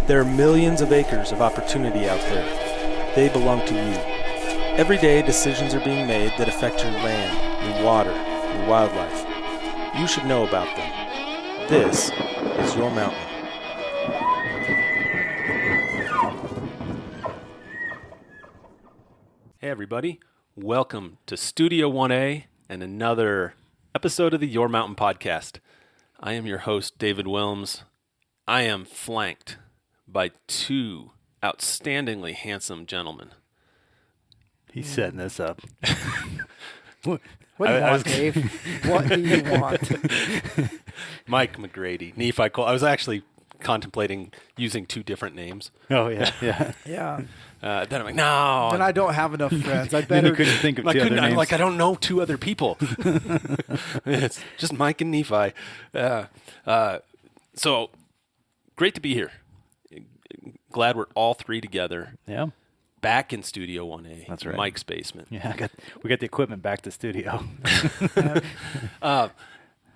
There are millions of acres of opportunity out there. They belong to you. Every day, decisions are being made that affect your land, your water, your wildlife. You should know about them. This is your mountain. Hey everybody, welcome to Studio 1A and another episode of the Your Mountain podcast. I am your host, David Wilms. I am flanked by two outstandingly handsome gentlemen. He's setting this up. What do you want, Dave? What do you want? Mike McGrady, Nephi Cole. I was actually contemplating using two different names. Oh, yeah, yeah. Yeah. Then I'm like, no. And I don't have enough friends. I You better couldn't think of two other names. I'm like, I don't know two other people. It's just Mike and Nephi. So great to be here. Glad we're all three together. Yeah. Back in Studio 1A. That's right. Mike's basement. Yeah, we got the equipment back to studio.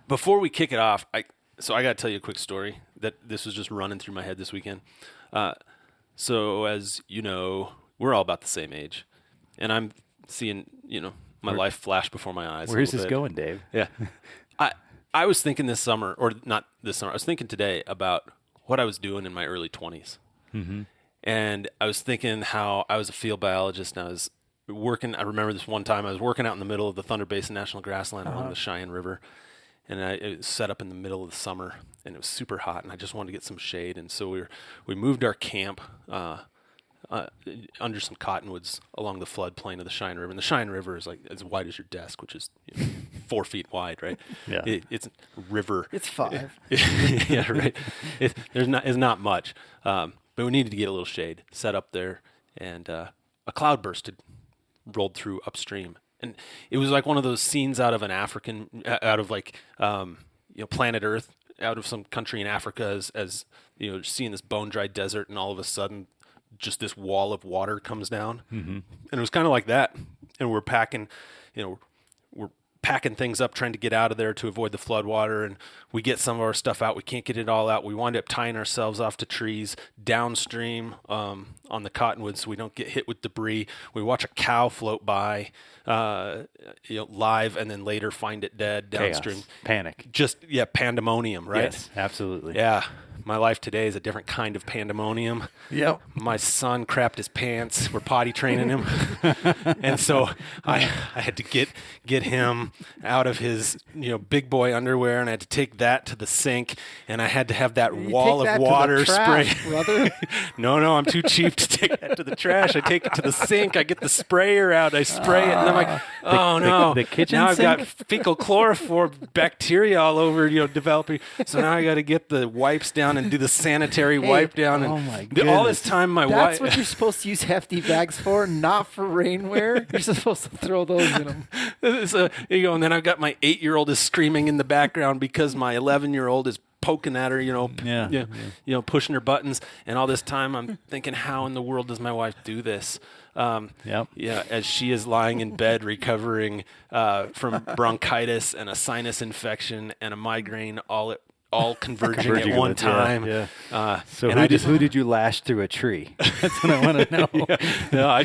Before we kick it off, I got to tell you a quick story that this was just running through my head this weekend. So as you know, we're all about the same age, and I'm seeing, my life flash before my eyes. Where's this going, Dave? Yeah. I was thinking this summer, or not this summer, I was thinking today about what I was doing in my early 20s. Mm-hmm. And I was thinking how I was a field biologist and I was working. I remember this one time I was working out in the middle of the Thunder Basin National Grassland along the Cheyenne River. And it was set up in the middle of the summer and it was super hot and I just wanted to get some shade. And so we moved our camp under some cottonwoods along the floodplain of the Cheyenne River. And the Cheyenne River is like as wide as your desk, which is 4 feet wide, right? Yeah. It's a river. It's 5. Yeah, right. It's not much. But we needed to get a little shade set up there, and a cloudburst had rolled through upstream, and it was like one of those scenes out of Planet Earth, out of some country in Africa, as seeing this bone-dry desert, and all of a sudden, just this wall of water comes down, and it was kind of like that. And we're packing, we're packing things up, trying to get out of there to avoid the floodwater, and we get some of our stuff out. We can't get it all out. We wind up tying ourselves off to trees downstream on the cottonwoods so we don't get hit with debris. We watch a cow float by live and then later find it dead downstream. Chaos. Panic. Just, pandemonium, right? Yes, absolutely. Yeah. My life today is a different kind of pandemonium. Yep. My son crapped his pants. We're potty training him. And so I had to get him out of his, big boy underwear, and I had to take that to the sink, and I had to have that wall of water spray. Brother. No, I'm too cheap to take that to the trash. I take it to the sink. I get the sprayer out. I spray it, and I'm like, no. The kitchen now sink? I've got fecal chloroform bacteria all over, developing. So now I got to get the wipes down and do the sanitary wipe down. And oh my all this time, my wife. That's what you're supposed to use hefty bags for, not for rainwear. You're supposed to throw those in them. So and then I've got my 8-year-old is screaming in the background because my 11-year-old is poking at her, pushing her buttons. And all this time, I'm thinking, how in the world does my wife do this? As she is lying in bed recovering from bronchitis and a sinus infection and a migraine all converging at one time. Yeah. So who did you lash through a tree? That's what I want to know. No, I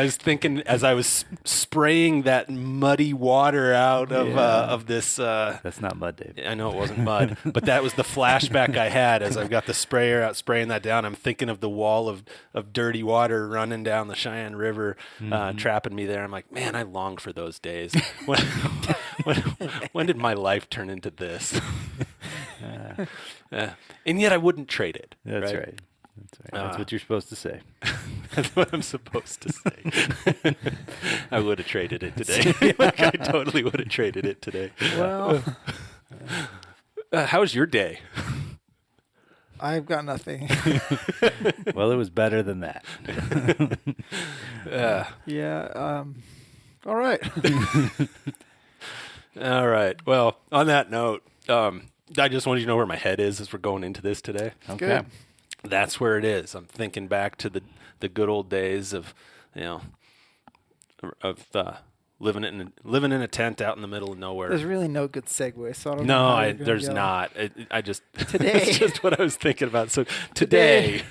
was thinking as I was spraying that muddy water out of this. That's not mud, Dave. I know it wasn't mud, but that was the flashback I had as I've got the sprayer out spraying that down. I'm thinking of the wall of dirty water running down the Cheyenne River, trapping me there. I'm like, man, I long for those days. When did my life turn into this? And yet I wouldn't trade it. That's right. That's what you're supposed to say. That's what I'm supposed to say. I would have traded it today. I totally would have traded it today. Well, how was your day? I've got nothing. Well, it was better than that. Yeah. All right. All right. Well, on that note, I just wanted you to know where my head is as we're going into this today. Okay. Good. That's where it is. I'm thinking back to the good old days of living in a tent out in the middle of nowhere. There's really no good segue, so I don't No, know how you're gonna there's go. not. I just Today. It's just what I was thinking about. So today,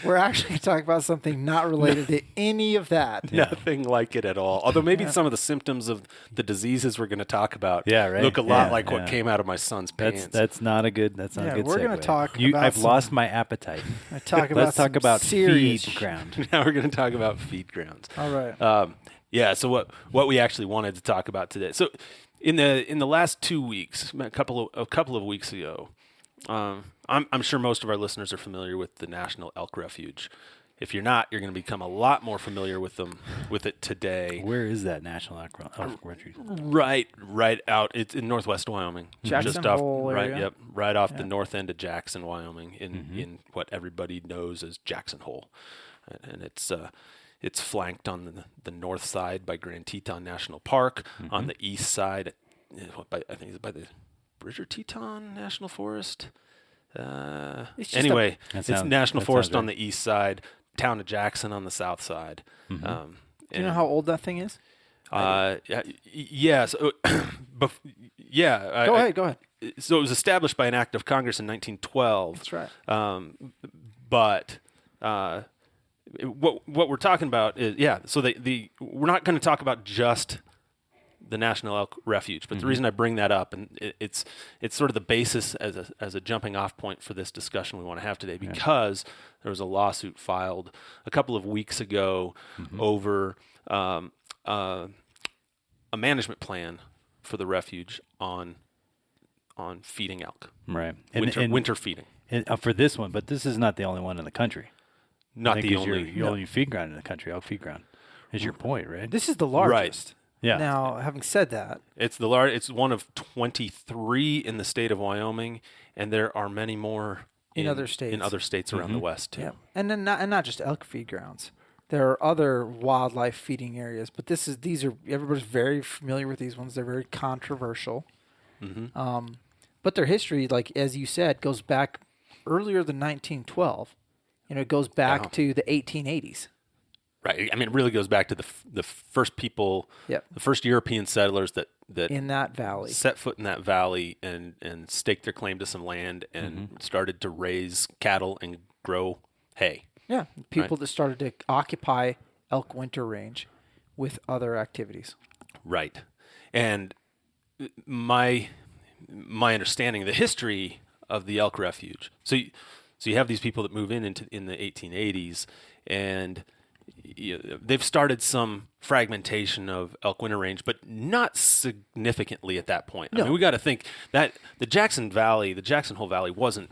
We're actually going to talk about something not related to any of that. nothing like it at all. Although maybe some of the symptoms of the diseases we're going to talk about look a lot like what came out of my son's pants. That's not a good. That's not a good. We're going to segue. talk about I've lost my appetite. Let's talk about serious Feedground. Now we're going to talk about Feedgrounds. All right. Yeah. So what we actually wanted to talk about today. So in the last 2 weeks, a couple of weeks ago, I'm sure most of our listeners are familiar with the National Elk Refuge. If you're not, you're going to become a lot more familiar with it today. Where is that National Elk Refuge? Right out. It's in northwest Wyoming. Jackson Hole area? Right off the north end of Jackson, Wyoming, in what everybody knows as Jackson Hole, and it's flanked on the north side by Grand Teton National Park. On the east side, I think it's by the Bridger Teton National Forest. It's National Forest on the east side. Town of Jackson on the south side. Do you know how old that thing is? Yeah. So, Go ahead. So it was established by an act of Congress in 1912. That's right. But what we're talking about is So we're not going to talk about just the National Elk Refuge, but the reason I bring that up, and it's sort of the basis as a jumping off point for this discussion we want to have today, because there was a lawsuit filed a couple of weeks ago over a management plan for the refuge on feeding elk, right? Winter feeding. And, for this one, but this is not the only one in the country. Not the only. Your only feed ground in the country, Elk Feedground, is your point, right? This is the largest. Right. Yeah. Now, having said that, It's It's one of 23 in the state of Wyoming, and there are many more in other states. In other states around the West too. Yeah, and then not just elk feed grounds. There are other wildlife feeding areas, but these are everybody's very familiar with these ones. They're very controversial. But their history, like as you said, goes back earlier than 1912. It goes back to the 1880s. Right. I mean, it really goes back to the first people, the first European settlers that in that valley set foot in that valley and staked their claim to some land and started to raise cattle and grow hay. Yeah, people that started to occupy elk winter range with other activities. Right. And my understanding of the history of the elk refuge. So you have these people that move in the 1880s, and they've started some fragmentation of elk winter range, but not significantly at that point. No. I mean, we got to think that the Jackson Hole Valley wasn't.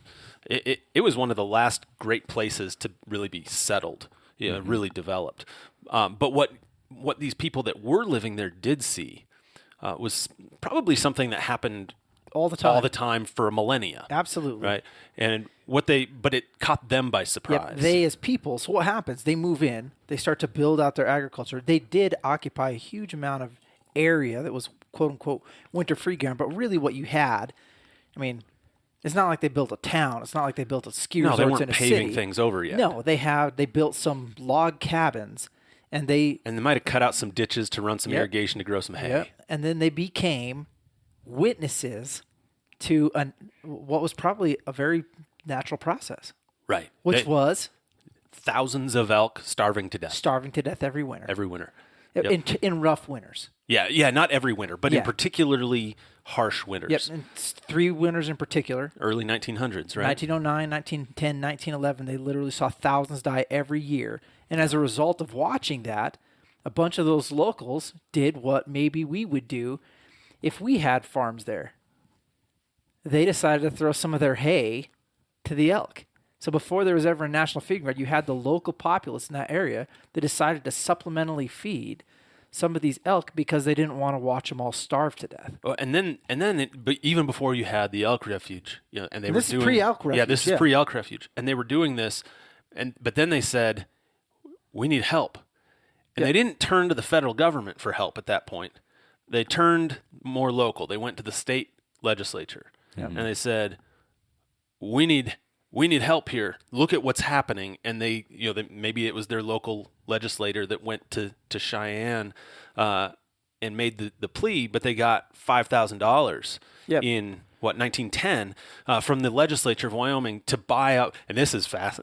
It was one of the last great places to really be settled, really developed. But what these people that were living there did see was probably something that happened all the time for millennia. Absolutely. Right. And but it caught them by surprise. Yep, they as people. So what happens? They move in. They start to build out their agriculture. They did occupy a huge amount of area that was quote unquote winter free ground. But really, what you had, I mean, it's not like they built a town. It's not like they built a ski resort in a city. No, they weren't paving things over yet. No, they built some log cabins, and they might have cut out some ditches to run some irrigation to grow some hay. Yep. And then they became witnesses to what was probably a very natural process. Right. Which was thousands of elk starving to death every winter. Every winter. Yep. In rough winters. Yeah, not every winter, but in particularly harsh winters. Yep, and 3 winters in particular. Early 1900s, right? 1909, 1910, 1911, they literally saw thousands die every year. And as a result of watching that, a bunch of those locals did what maybe we would do if we had farms there. They decided to throw some of their hay to the elk. So before there was ever a national feeding ground, you had the local populace in that area that decided to supplementally feed some of these elk because they didn't want to watch them all starve to death. Well, but even before you had the elk refuge, and this is pre-elk refuge. Yeah, this is pre-elk refuge, and they were doing this, but then they said, "We need help," and they didn't turn to the federal government for help at that point. They turned more local. They went to the state legislature, and they said, "We need help here. Look at what's happening." And maybe it was their local legislator that went to Cheyenne and made the plea, but they got $5,000 Yep. in 1910 from the legislature of Wyoming to buy out. And this is fast.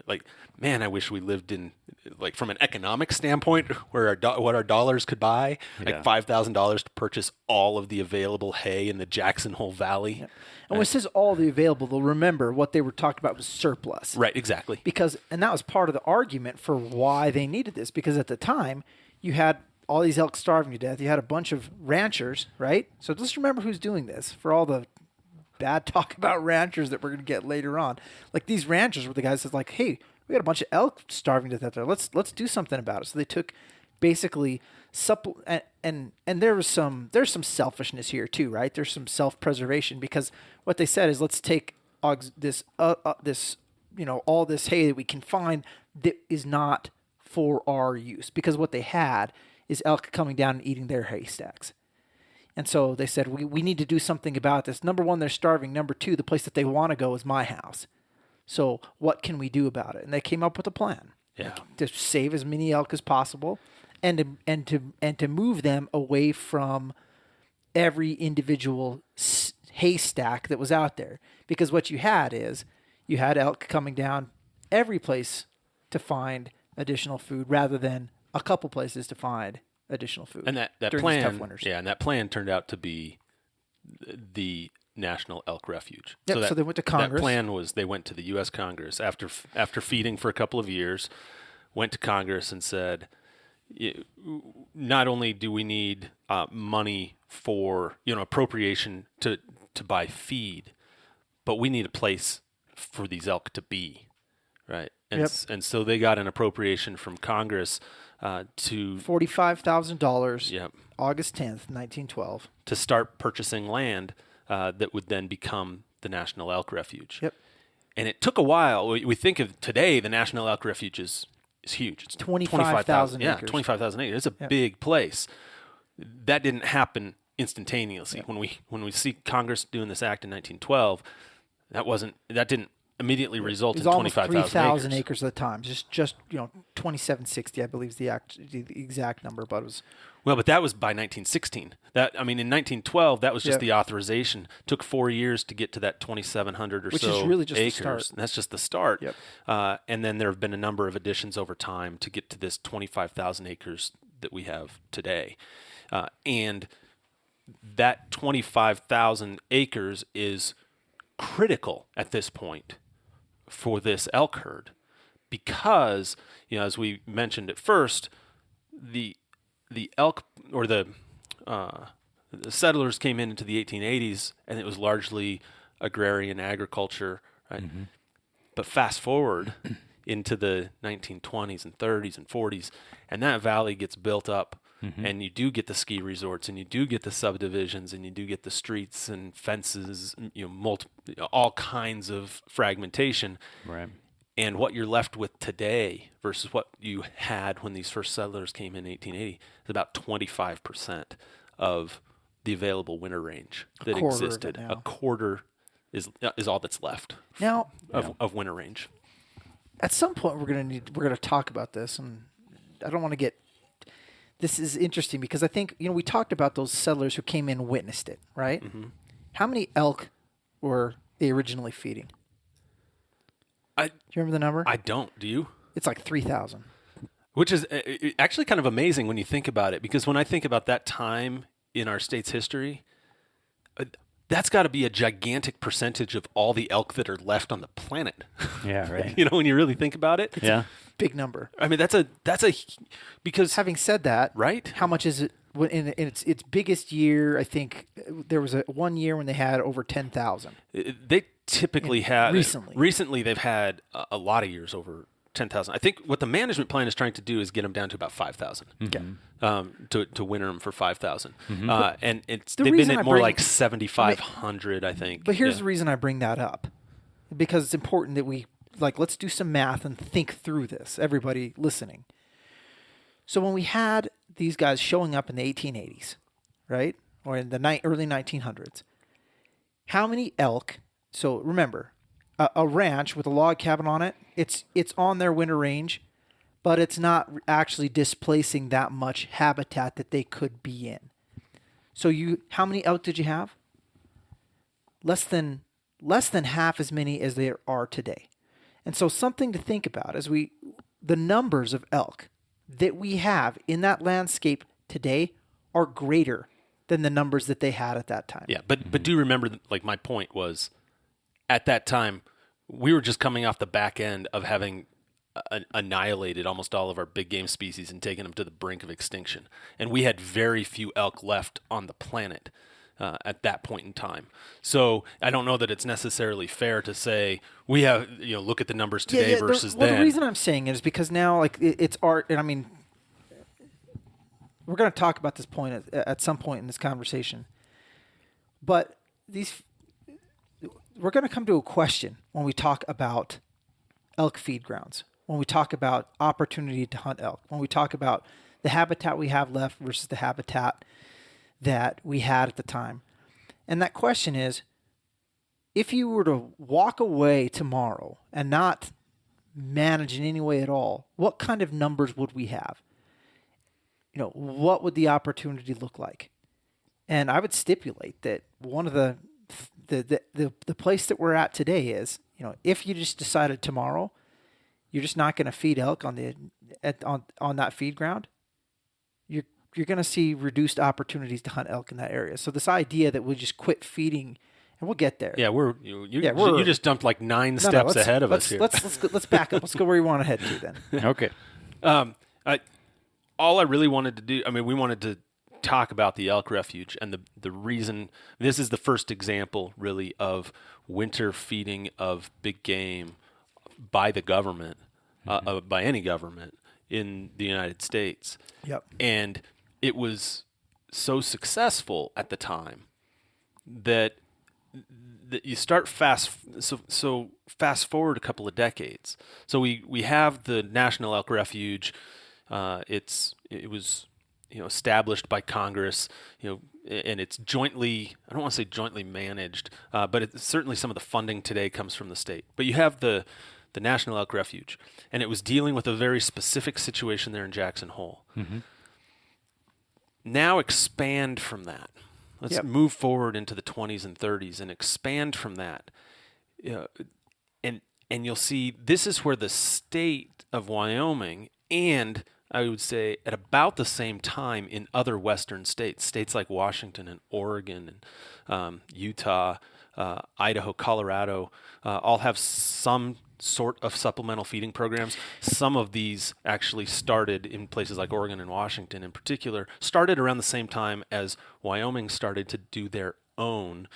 Like, man, I wish we lived in, like, from an economic standpoint, where what our dollars could buy, like $5,000 to purchase all of the available hay in the Jackson Hole Valley. Yep. And when it says all the available, they'll remember what they were talking about was surplus. Right, exactly. And that was part of the argument for why they needed this, because at the time you had all these elk starving to death. You had a bunch of ranchers, right? So just remember who's doing this for all the bad talk about ranchers that we're going to get later on. Like, these ranchers were the guys that's like, hey, we got a bunch of elk starving to death there. Let's do something about it. So they took basically and there's some selfishness here too, right? There's some self-preservation, because what they said is, let's take all this hay that we can find that is not for our use, because what they had is elk coming down and eating their haystacks. And so they said, we need to do something about this. Number one, they're starving. Number two, the place that they want to go is my house. So what can we do about it? And they came up with a plan. Yeah. To save as many elk as possible, and to move them away from every individual haystack that was out there. Because what you had elk coming down every place to find additional food, rather than a couple places to find additional food. And that during plan, these tough winters. yeah, and that plan turned out to be the National Elk Refuge. Yep, so they went to Congress. That plan was, they went to the U.S. Congress after feeding for a couple of years, went to Congress and said, not only do we need money for, appropriation to buy feed, but we need a place for these elk to be, right? And so they got an appropriation from Congress to $45,000. Yep. August 10th, 1912. To start purchasing land that would then become the National Elk Refuge. Yep. And it took a while. We think of today, the National Elk Refuge is huge. It's 25,000 acres. Yeah, 25,000 acres. It's a big place. That didn't happen instantaneously. Yep. When we see Congress doing this act in 1912, that didn't immediately result in 25,000 acres. 3,000 acres at the time. Just 2,760, I believe, is the exact number, but it was. Well, but that was by 1916. In 1912, that was just the authorization. Took 4 years to get to that 2,700 or Which so is really just acres. the start. And that's just the start. Yep. And then there have been a number of additions over time to get to this 25,000 acres that we have today. And that 25,000 acres is critical at this point for this elk herd, because, as we mentioned at first, the elk, or the settlers came into the 1880s, and it was largely agrarian agriculture, right? Mm-hmm. But fast forward into the 1920s and 30s and 40s, and that valley gets built up, and you do get the ski resorts, and you do get the subdivisions, and you do get the streets and fences, all kinds of fragmentation. Right. And what you're left with today versus what you had when these first settlers came in 1880 is about 25% of the available winter range that existed. A quarter is all that's left now of winter range. At some point, we're gonna talk about this, and I don't want to get. This is interesting because I think we talked about those settlers who came in and witnessed it, right? Mm-hmm. How many elk were they originally feeding? Do you remember the number? I don't. Do you? It's like 3,000. Which is actually kind of amazing when you think about it, because when I think about that time in our state's history, that's got to be a gigantic percentage of all the elk that are left on the planet. Yeah, right. When you really think about it. It's a big number. I mean, because having said that, right? How much is it in its biggest year? I think there was 1 year when they had over 10,000. They typically have recently they've had a lot of years over 10,000. I think what the management plan is trying to do is get them down to about 5,000. Okay. To winter them for 5,000. Mm-hmm. And they've been at more like 7,500, I think. But here's the reason I bring that up, because it's important that we let's do some math and think through this. Everybody listening. So when we had these guys showing up in the 1880s, right, or in the early 1900s, how many elk? So remember, a ranch with a log cabin on it, it's on their winter range, but it's not actually displacing that much habitat that they could be in. So how many elk did you have? Less than half as many as there are today. And so something to think about as the numbers of elk that we have in that landscape today are greater than the numbers that they had at that time. Yeah, but do remember, like, my point was, at that time, we were just coming off the back end of having annihilated almost all of our big game species and taken them to the brink of extinction. And we had very few elk left on the planet at that point in time. So I don't know that it's necessarily fair to say we have, look at the numbers today versus then. The reason I'm saying it is because now, like, it's art, and I mean, we're going to talk about this point at some point in this conversation. But we're going to come to a question when we talk about elk feed grounds, when we talk about opportunity to hunt elk, when we talk about the habitat we have left versus the habitat that we had at the time. And that question is, if you were to walk away tomorrow and not manage in any way at all, what kind of numbers would we have? What would the opportunity look like? And I would stipulate that one of the place that we're at today is, if you just decided tomorrow you're just not going to feed elk on that feed ground, you're going to see reduced opportunities to hunt elk in that area. So this idea that we just quit feeding, and we'll get there. Yeah, you just dumped like 9 steps ahead of us here. Let's back up. Let's go where you want to head to then. Okay. All I really wanted to do, we wanted to talk about the elk refuge, and the reason this is the first example really of winter feeding of big game by the government, by any government in the United States. Yep. And it was so successful at the time that you start fast forward a couple of decades. So we have the National Elk Refuge. It was established by Congress, and it's jointly, I don't want to say jointly managed, but certainly some of the funding today comes from the state. But you have the National Elk Refuge, and it was dealing with a very specific situation there in Jackson Hole. Mm-hmm. Now expand from that. Let's move forward into the 20s and 30s and expand from that. And you'll see this is where the state of Wyoming, and I would say at about the same time in other western states like Washington and Oregon and Utah, Idaho, Colorado, all have some sort of supplemental feeding programs. Some of these actually started in places like Oregon and Washington in particular, started around the same time as Wyoming started to do their own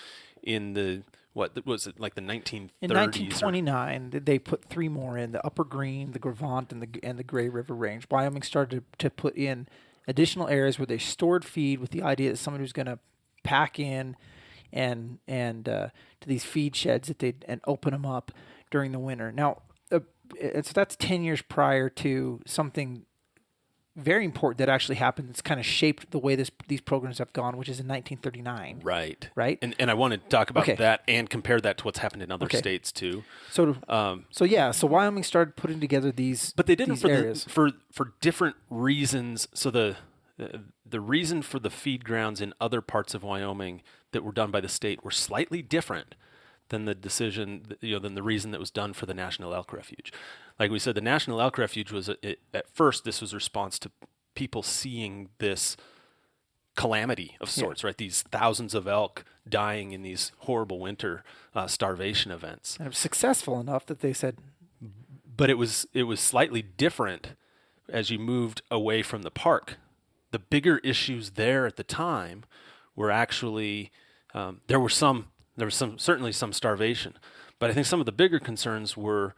in the, what was it, like the 1930s? In 1929, they put 3 more in, the Upper Green, the Gravant, and the Gray River Range. Wyoming started to put in additional areas where they stored feed with the idea that somebody was going to pack in and to these feed sheds and open them up during the winter. Now, so that's 10 years prior to something very important that actually happened that's kind of shaped the way these programs have gone, which is in 1939. Right. Right? And I want to talk about that and compare that to what's happened in other states too. So Wyoming started putting together these, but they did it areas for different reasons. So the reason for the feed grounds in other parts of Wyoming that were done by the state were slightly different than the decision, than the reason that was done for the National Elk Refuge. Like we said, the National Elk Refuge was, at first, this was a response to people seeing this calamity of sorts, right? These thousands of elk dying in these horrible winter starvation events. And it was successful enough that they said... But it was slightly different as you moved away from the park. The bigger issues there at the time were actually, there was certainly some starvation, but I think some of the bigger concerns were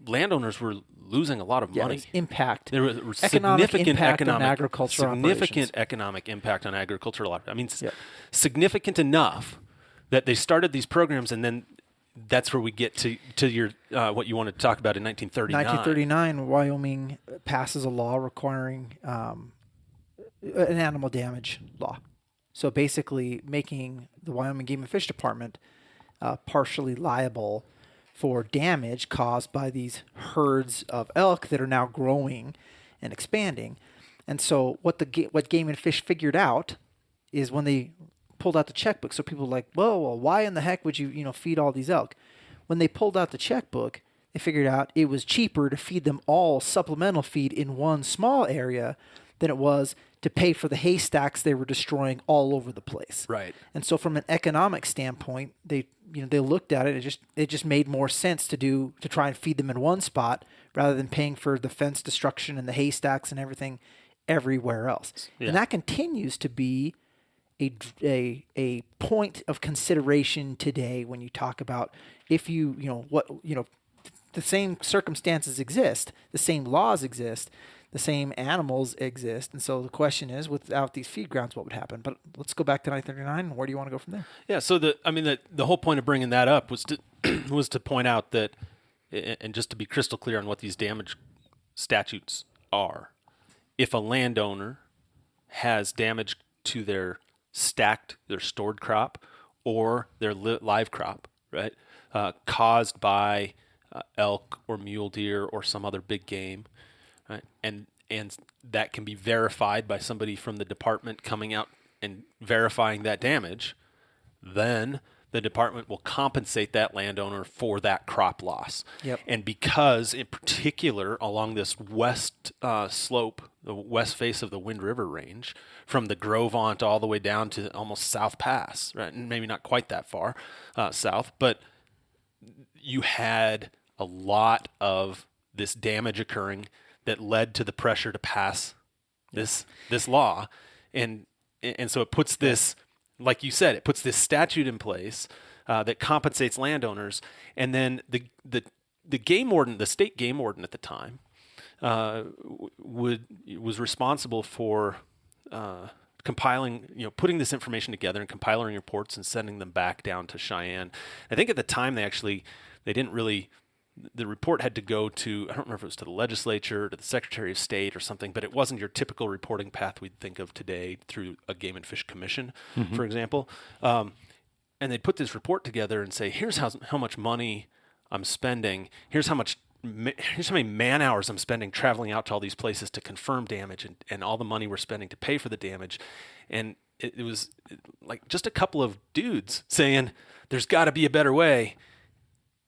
landowners were losing a lot of money. Impact. There was significant economic impact on agricultural. I mean, significant enough that they started these programs, and then that's where we get to your what you wanted to talk about in 1939. 1939, Wyoming passes a law requiring an animal damage law. So basically making the Wyoming Game and Fish Department partially liable for damage caused by these herds of elk that are now growing and expanding. And so what Game and Fish figured out is when they pulled out the checkbook. So people were like, well, why in the heck would you feed all these elk? When they pulled out the checkbook, they figured out it was cheaper to feed them all supplemental feed in one small area than it was to pay for the haystacks they were destroying all over the place. Right. And so from an economic standpoint, they looked at it. It just made more sense to try and feed them in one spot rather than paying for the fence destruction and the haystacks and everything everywhere else. Yeah. And that continues to be a point of consideration today when you talk about if the same circumstances exist, the same laws exist, the same animals exist. And so the question is, without these feed grounds, what would happen? But let's go back to 1939. Where do you want to go from there? Yeah. So the whole point of bringing that up was to point out that, and just to be crystal clear on what these damage statutes are, if a landowner has damage to their stored crop or their live crop, right, caused by elk or mule deer or some other big game, right, and that can be verified by somebody from the department coming out and verifying that damage, then the department will compensate that landowner for that crop loss. Yep. And because, in particular, along this west slope, the west face of the Wind River Range, from the Grovant all the way down to almost South Pass, right? And maybe not quite that far south, but you had a lot of this damage occurring that led to the pressure to pass this law. And so it puts this, like you said, it puts this statute in place that compensates landowners, and then the game warden, the state game warden at the time, was responsible for compiling, putting this information together and compiling reports and sending them back down to Cheyenne. I think at the time they didn't really. The report had to go to, I don't remember if it was to the legislature, to the Secretary of State or something, but it wasn't your typical reporting path we'd think of today through a Game and Fish Commission, for example. And they'd put this report together and say, here's how much money I'm spending. Here's how many man hours I'm spending traveling out to all these places to confirm damage and all the money we're spending to pay for the damage. And it was like just a couple of dudes saying, there's got to be a better way.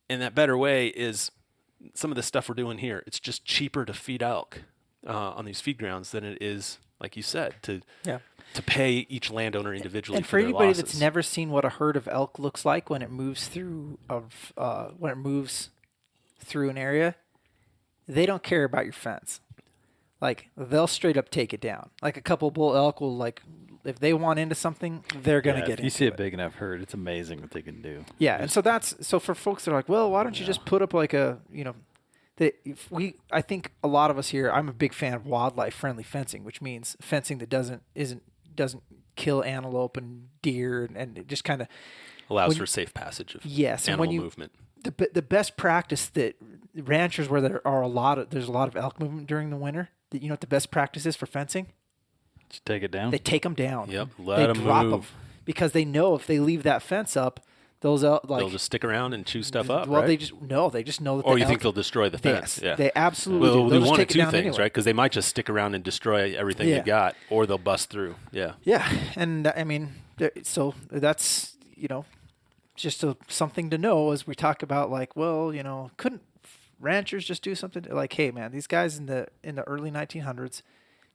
And that better way is some of the stuff we're doing here. It's just cheaper to feed elk on these feed grounds than it is, like you said, to pay each landowner individually. And for for their anybody losses. that's never seen what a herd of elk looks like when it moves through an area, they don't care about your fence. Like they'll straight up take it down. Like a couple bull elk will if they want into something, they're going to get into it. If you see a big enough herd, it's amazing what they can do. Yeah, and so for folks that are like, well, why don't you just put up like I think a lot of us here, I'm a big fan of wildlife friendly fencing, which means fencing that doesn't kill antelope and deer and it just kind of allows for safe passage of animal movement. The best practice that ranchers where there's a lot of elk movement during the winter, you know what the best practice is for fencing? Just take it down. They take them down. Yep, they drop them because they know if they leave that fence up, those elk they'll just stick around and chew stuff up. Well, right? they just know that. Or you think they'll destroy the fence? Yes, yeah, they absolutely do. They'll They'll do just one of take it two down things, anyway. right? Because they might just stick around and destroy everything you got, or they'll bust through. Yeah. Yeah, and I mean, so that's just something to know as we talk about couldn't ranchers just do something like, hey man, these guys in the early 1900s,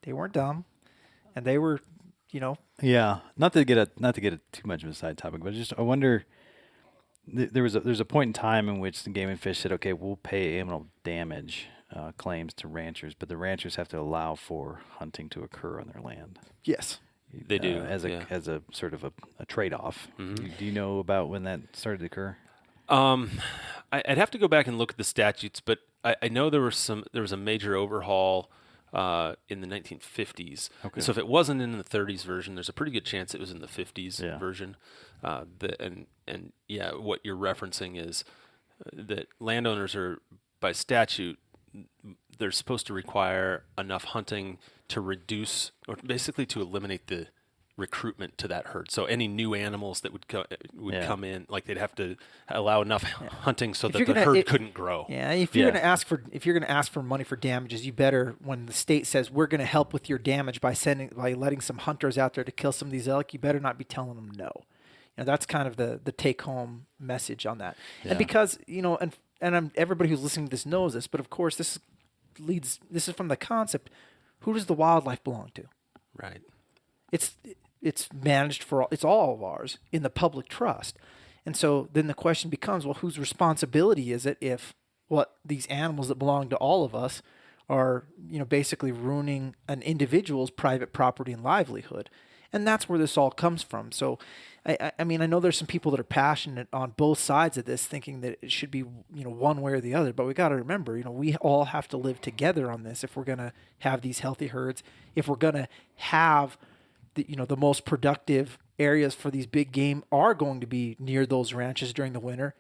they weren't dumb, and they were, Yeah, not to get too much of a side topic, but I wonder. There's a point in time in which the Game and Fish said, okay, we'll pay animal damage claims to ranchers, but the ranchers have to allow for hunting to occur on their land. Yes, they do as a sort of a trade-off. Mm-hmm. Do you know about when that started to occur? I'd have to go back and look at the statutes, but I know there was a major overhaul in the 1950s. Okay. So if it wasn't in the 30s version, there's a pretty good chance it was in the 50s version. What you're referencing is that landowners are, by statute, they're supposed to require enough hunting to reduce, or basically to eliminate the recruitment to that herd. So any new animals that would Yeah. come in, like they'd have to allow enough hunting so that you're the gonna- herd it- couldn't grow. Yeah, if you're Yeah. going to ask for money for damages, you better, when the state says we're going to help with your damage by letting some hunters out there to kill some of these elk, you better not be telling them no. That's kind of the take home message on that. Yeah. And because everybody who's listening to this knows this, but of course this is from the concept: who does the wildlife belong to? Right. It's managed it's all of ours in the public trust. And so then the question becomes, well, whose responsibility is it if these animals that belong to all of us are, basically ruining an individual's private property and livelihood? And that's where this all comes from. So, I mean, I know there's some people that are passionate on both sides of this, thinking that it should be, one way or the other. But we got to remember, we all have to live together on this if we're going to have these healthy herds, if we're going to have the most productive areas for these big game are going to be near those ranches during the winter.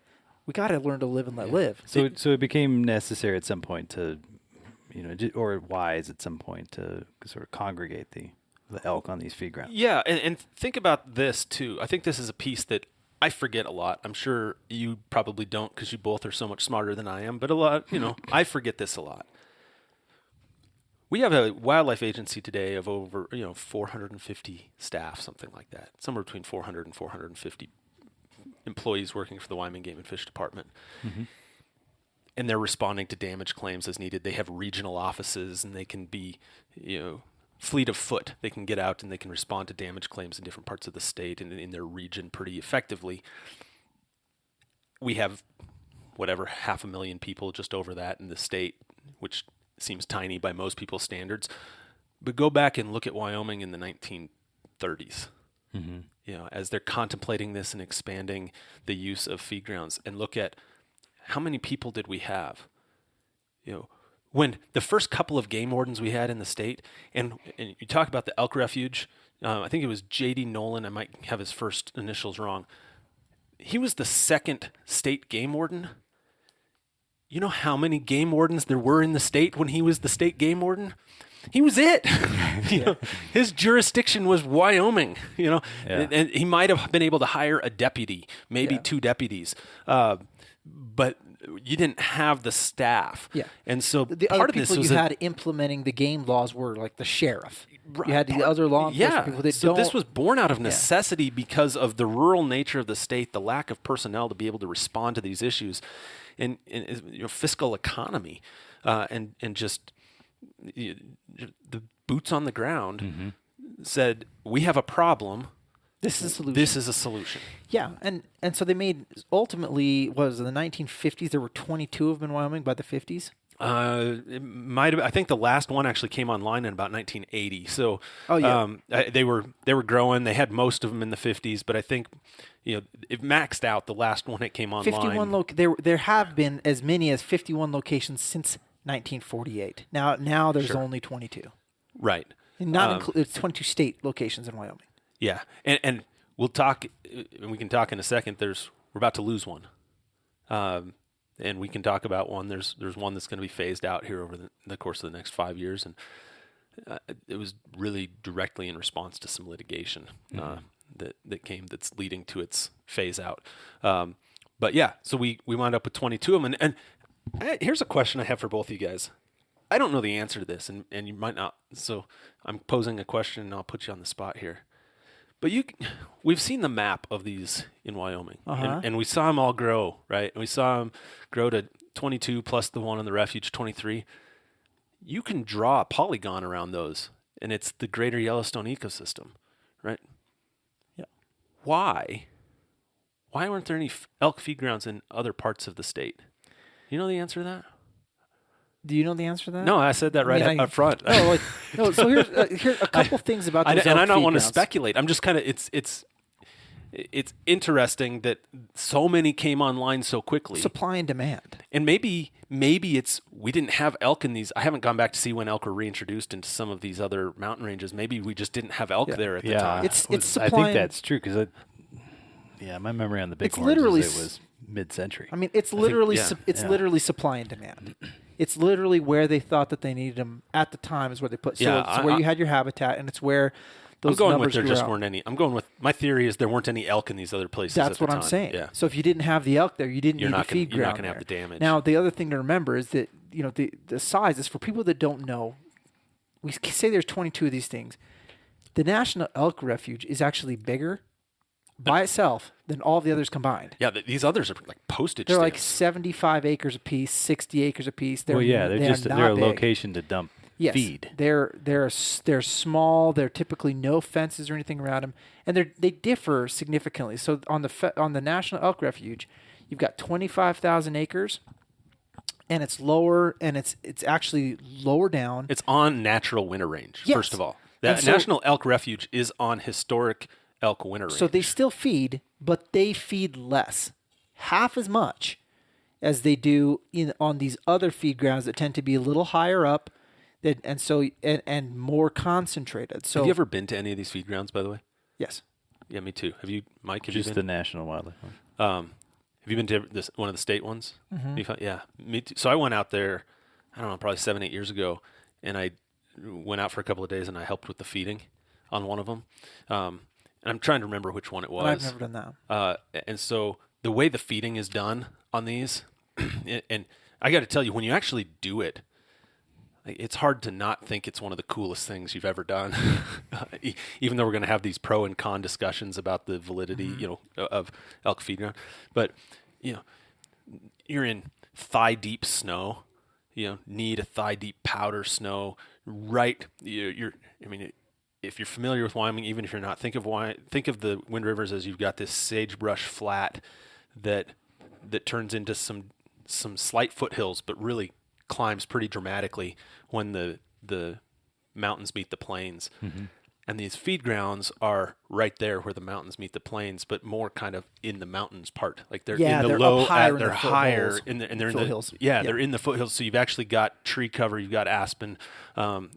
We got to learn to live and let live. So it became necessary at some point to, or wise at some point to sort of congregate the elk on these feed grounds. Yeah, and think about this too. I think this is a piece that I forget a lot. I'm sure you probably don't, because you both are so much smarter than I am. But a lot, I forget this a lot. We have a wildlife agency today of over 450 staff, something like that, somewhere between 400 and 450 employees working for the Wyoming Game and Fish Department. Mm-hmm. And they're responding to damage claims as needed. They have regional offices, and they can be, fleet of foot. They can get out and they can respond to damage claims in different parts of the state and in their region pretty effectively. We have 500,000 people, just over that, in the state, which seems tiny by most people's standards. But go back and look at Wyoming in the 1930s. Mm-hmm. As they're contemplating this and expanding the use of feed grounds, and look at how many people did we have? When the first couple of game wardens we had in the state, and you talk about the elk refuge, I think it was J.D. Nolan, I might have his first initials wrong. He was the second state game warden. You know how many game wardens there were in the state when he was the state game warden? He was it. His jurisdiction was Wyoming, and he might have been able to hire a deputy, maybe two deputies. But you didn't have the staff. Yeah. And so The part other of this people was you had implementing the game laws were like the sheriff. You had the other law enforcement people that so don't. this was born out of necessity because of the rural nature of the state, the lack of personnel to be able to respond to these issues, and fiscal economy, and just the boots on the ground said, we have a problem. This is a solution. This is a solution. Yeah, and so they made, ultimately, what was it, the 1950s? There were 22 of them in Wyoming by the 50s. It might have. I think the last one actually came online in about 1980. So, they were growing. They had most of them in the 50s, but I think, it maxed out the last one that came online. 51 there have been as many as 51 locations since 1948. Now there's only 22. Right. And it's 22 state locations in Wyoming. Yeah, and we'll talk, and we can talk in a second. We're about to lose one, and we can talk about one. There's one that's going to be phased out here over the course of the next 5 years, and it was really directly in response to some litigation that came that's leading to its phase out. But yeah, so we wound up with 22 of them, and here's a question I have for both of you guys. I don't know the answer to this, and you might not. So I'm posing a question, and I'll put you on the spot here. But we've seen the map of these in Wyoming, and we saw them all grow, right? And we saw them grow to 22 plus the one in the refuge, 23. You can draw a polygon around those, and it's the greater Yellowstone ecosystem, right? Yeah. Why aren't there any elk feed grounds in other parts of the state? You know the answer to that? Do you know the answer to that? No, I said that up front. No, so here's a couple things about those and I elk don't feed want to grounds. speculate. I'm just kind of it's interesting that so many came online so quickly. Supply and demand. And maybe it's we didn't have elk in these. I haven't gone back to see when elk were reintroduced into some of these other mountain ranges. Maybe we just didn't have elk there at the time. It's supply. I think that's true because my memory on the big horns literally is it was mid-century. I mean, it's literally think, literally supply and demand. It's literally where they thought that they needed them at the time is where they put. So it's where you had your habitat, and it's where I'm those going with numbers there grew just out. weren't any. I'm going with my theory is there weren't any elk in these other places. That's at the what I'm time. saying. Yeah. So if you didn't have the elk there, you didn't You're need not the gonna- feed you're not ground gonna have there. the damage. Now, the other thing to remember is that, the size is for people that don't know. We say there's 22 of these things. The National Elk Refuge is actually bigger by itself than all the others combined. Yeah, these others are like postage They're like stamps. 75 acres apiece, 60 acres apiece. They're, they're not a big. location to dump Yes, feed. they're small. They're typically no fences or anything around them, and they differ significantly. So on the National Elk Refuge, you've got 25,000 acres, and it's lower, and it's actually lower down. It's on natural winter range. Yes. First of all, And that so- National Elk Refuge is on historic elk winter range. So they still feed, but they feed less, half as much as they do on these other feed grounds that tend to be a little higher up, and more concentrated. So have you ever been to any of these feed grounds, by the way? yes, Yeah, me too. Have you, Mike? Have Just you the been? National Wildlife one. Have you been to one of the state ones? Yeah, me too. So I went out there, I don't know, probably 7-8 years ago, and I went out for a couple of days and I helped with the feeding on one of them. And I'm trying to remember which one it was. I've never done that. And so the way the feeding is done on these, and I got to tell you, when you actually do it, it's hard to not think it's one of the coolest things you've ever done. Even though we're going to have these pro and con discussions about the validity, of Elk Feedground, but you're in thigh deep snow, knee to thigh deep powder snow, right? If you're familiar with Wyoming, even if you're not, think of the Wind Rivers as you've got this sagebrush flat that turns into some slight foothills, but really climbs pretty dramatically when the mountains meet the plains. Mm-hmm. And these feed grounds are right there where the mountains meet the plains, but more kind of in the mountains part. Like they're in the they're low, up higher in they're the higher, foothills. and they're in Foothills. the yeah, Yep. they're in the foothills. So you've actually got tree cover, you've got aspen,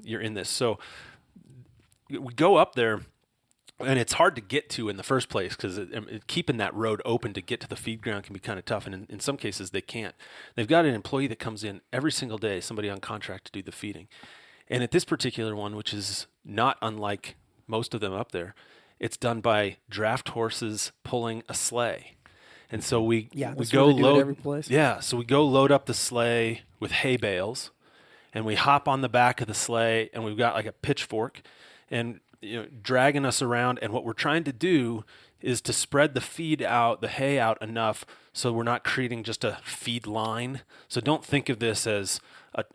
you're in this. So we go up there, and it's hard to get to in the first place because keeping that road open to get to the feed ground can be kind of tough, and in some cases they can't. They've got an employee that comes in every single day, somebody on contract to do the feeding. And at this particular one, which is not unlike most of them up there, it's done by draft horses pulling a sleigh. And so we that's go what they do at load every place. Yeah, so we go load up the sleigh with hay bales, and we hop on the back of the sleigh, and we've got like a pitchfork, and dragging us around. And what we're trying to do is to spread the hay out enough so we're not creating just a feed line. So don't think of this as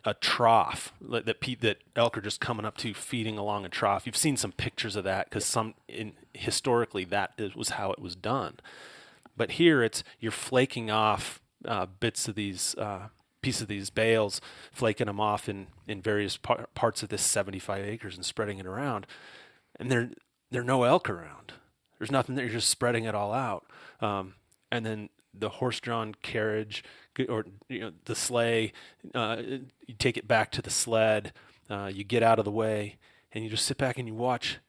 a trough that elk are just coming up to feeding along a trough. You've seen some pictures of that because historically that was how it was done. But here you're flaking off bits of these pieces of these bales, flaking them off in various parts of this 75 acres and spreading it around. And there are no elk around. There's nothing there. You're just spreading it all out. And then the horse-drawn carriage or the sleigh, you take it back to the sled. You get out of the way, and you just sit back and you watch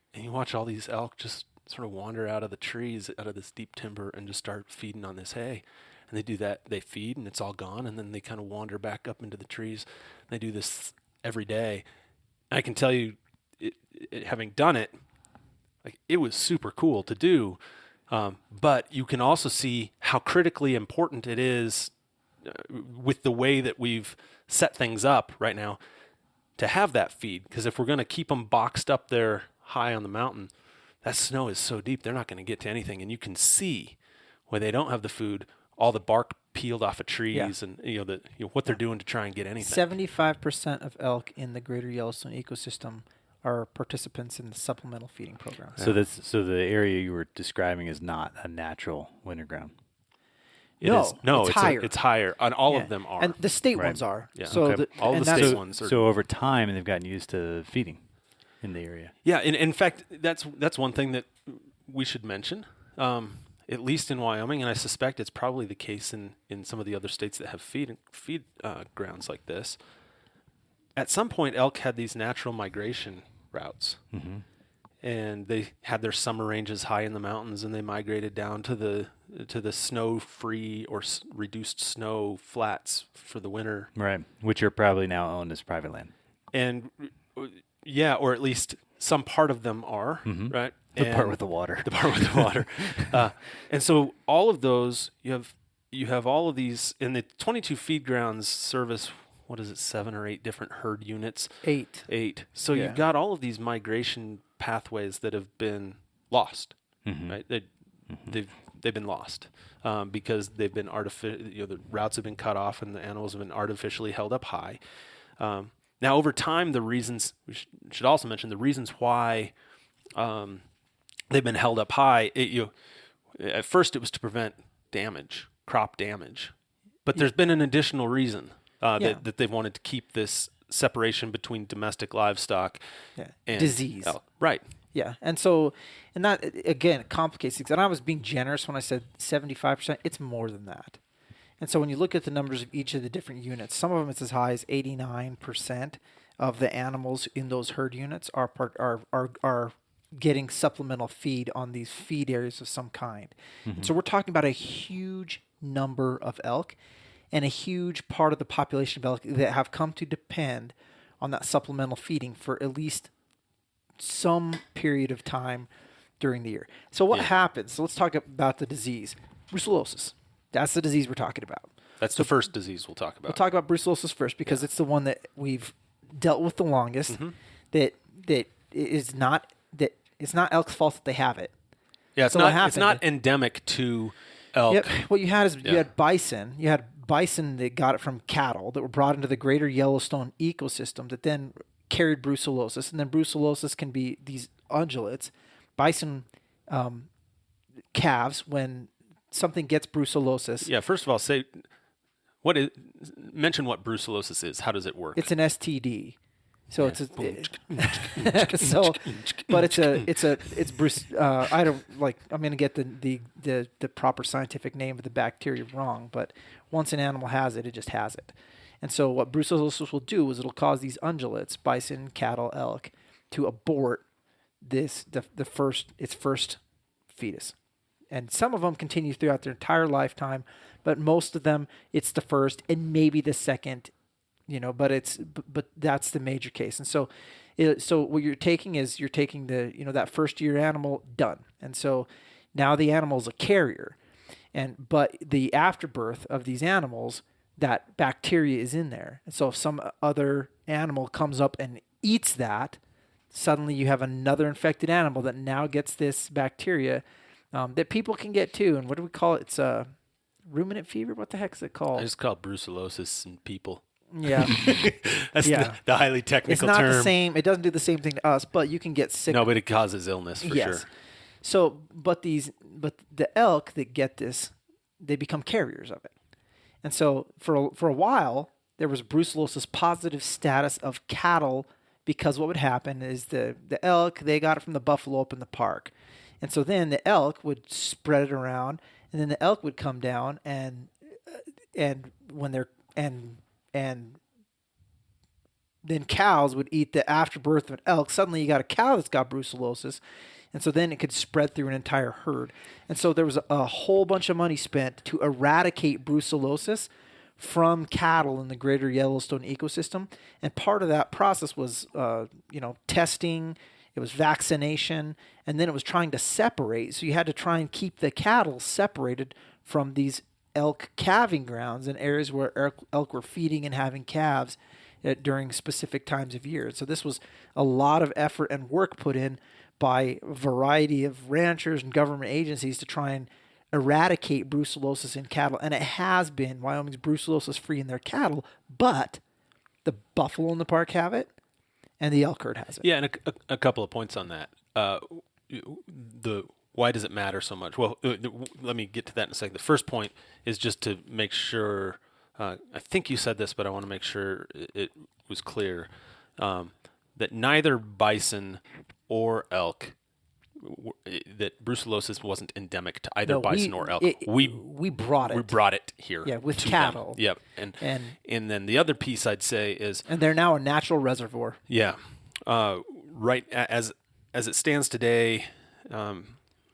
all these elk just sort of wander out of the trees, out of this deep timber, and just start feeding on this hay. And they do that. They feed, and it's all gone, and then they kind of wander back up into the trees. They do this every day. I can tell you, having done it, like it was super cool to do. But you can also see how critically important it is with the way that we've set things up right now to have that feed. Because if we're going to keep them boxed up there high on the mountain, that snow is so deep, they're not going to get to anything. And you can see when they don't have the food, all the bark peeled off of trees and what they're doing to try and get anything. 75% of elk in the Greater Yellowstone ecosystem are participants in the supplemental feeding program. So the area you were describing is not a natural winter ground. It's higher. It's higher. On all of them are. And the state Right. ones are. Yeah. So Okay. All the that's- state ones are. So over time, they've gotten used to feeding in the area. Yeah, in fact, that's one thing that we should mention, at least in Wyoming, and I suspect it's probably the case in some of the other states that have feed grounds like this. At some point, elk had these natural migration routes, and they had their summer ranges high in the mountains, and they migrated down to the snow-free or reduced snow flats for the winter. Right. Which are probably now owned as private land. And yeah, or at least some part of them are, right? The part with the water. The part with the water. And so all of those, you have all of these in the 22 feed grounds service. What is it? 7 or 8 different herd units. 8. So Yeah. you've got all of these migration pathways that have been lost, right? They've been lost because they've been the routes have been cut off and the animals have been artificially held up high. Now, over time, the reasons we should also mention the reasons why they've been held up high. At first, it was to prevent damage, crop damage, but there's been an additional reason that they've wanted to keep this separation between domestic livestock and disease. Right. Yeah, and that again complicates things. And I was being generous when I said 75%. It's more than that. And so when you look at the numbers of each of the different units, some of them it's as high as 89% of the animals in those herd units are getting supplemental feed on these feed areas of some kind. And so we're talking about a huge number of elk and a huge part of the population of elk that have come to depend on that supplemental feeding for at least some period of time during the year. So what happens? So let's talk about the disease. Brucellosis. That's the disease we're talking about. That's the first disease we'll talk about. We'll talk about brucellosis first because it's the one that we've dealt with the longest. That it's not elk's fault that they have it. Yeah, it's not endemic to elk. Yep. What you had is you had bison. You had bison that got it from cattle that were brought into the greater Yellowstone ecosystem that then carried brucellosis, and then brucellosis can be these ungulates, bison calves when something gets brucellosis. Yeah, first of all, mention what brucellosis is. How does it work? It's an STD. So it's Bruce. I don't like. I'm going to get the proper scientific name of the bacteria wrong, but once an animal has it, it just has it. And so what brucellosis will do is it'll cause these ungulates, bison, cattle, elk, to abort its first fetus. And some of them continue throughout their entire lifetime, but most of them it's the first and maybe the second. But that's the major case. And so what you're taking the that first year animal done. And so now the animal's a carrier. But the afterbirth of these animals, that bacteria is in there. And so if some other animal comes up and eats that, suddenly you have another infected animal that now gets this bacteria that people can get too. And what do we call it? It's ruminant fever. What the heck is it called? I just call it brucellosis in people. Yeah. That's the highly technical term. It's not term. the same. It doesn't do the same thing to us, but you can get sick. No, but it causes illness for sure. So, but the elk that get this, they become carriers of it. And so for a while, there was brucellosis positive status of cattle because what would happen is the elk, they got it from the buffalo up in the park. And so then the elk would spread it around, and then the elk would come down and then cows would eat the afterbirth of an elk. Suddenly you got a cow that's got brucellosis, and so then it could spread through an entire herd. And so there was a whole bunch of money spent to eradicate brucellosis from cattle in the greater Yellowstone ecosystem. And part of that process was, testing. It was vaccination, and then it was trying to separate. So you had to try and keep the cattle separated from these elk calving grounds in areas where elk were feeding and having calves during specific times of year. So this was a lot of effort and work put in by a variety of ranchers and government agencies to try and eradicate brucellosis in cattle. And it has been Wyoming's brucellosis free in their cattle, but the buffalo in the park have it and the elk herd has it. Yeah, and a couple of points on that. Why does it matter so much? Well, let me get to that in a second. The first point is just to make sure, I think you said this, but I want to make sure it was clear, that neither bison or elk, that brucellosis wasn't endemic to either bison or elk. We brought it. We brought it here. Yeah, with cattle. Them. Yep. And then the other piece I'd say is... And they're now a natural reservoir. Yeah. Right, as it stands today...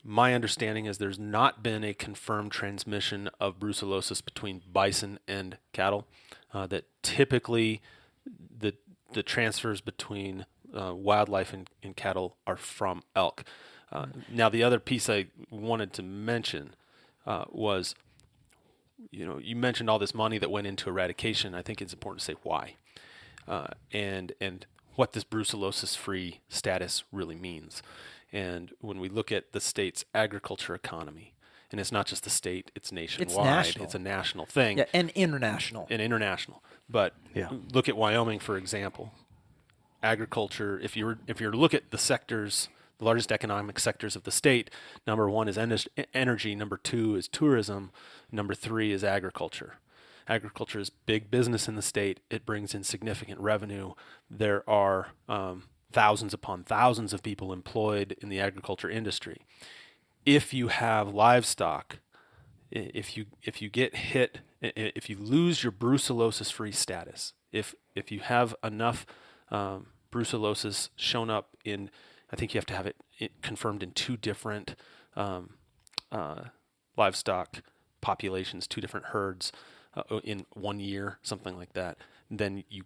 my understanding is there's not been a confirmed transmission of brucellosis between bison and cattle. That typically the transfers between wildlife and cattle are from elk. Now, the other piece I wanted to mention was, you mentioned all this money that went into eradication. I think it's important to say why, and what this brucellosis-free status really means. And when we look at the state's agriculture economy, and it's not just the state, it's nationwide. It's national. It's a national thing. Yeah, and international. But look at Wyoming, for example. Agriculture, if you to look at the sectors, the largest economic sectors of the state, number one is energy, number two is tourism, number three is agriculture. Agriculture is big business in the state. It brings in significant revenue. There are thousands upon thousands of people employed in the agriculture industry. If you have livestock, if you get hit, if you lose your brucellosis-free status, if you have enough brucellosis shown up in, I think you have to have it confirmed in 2 different livestock populations, 2 different herds in 1 year, something like that, then you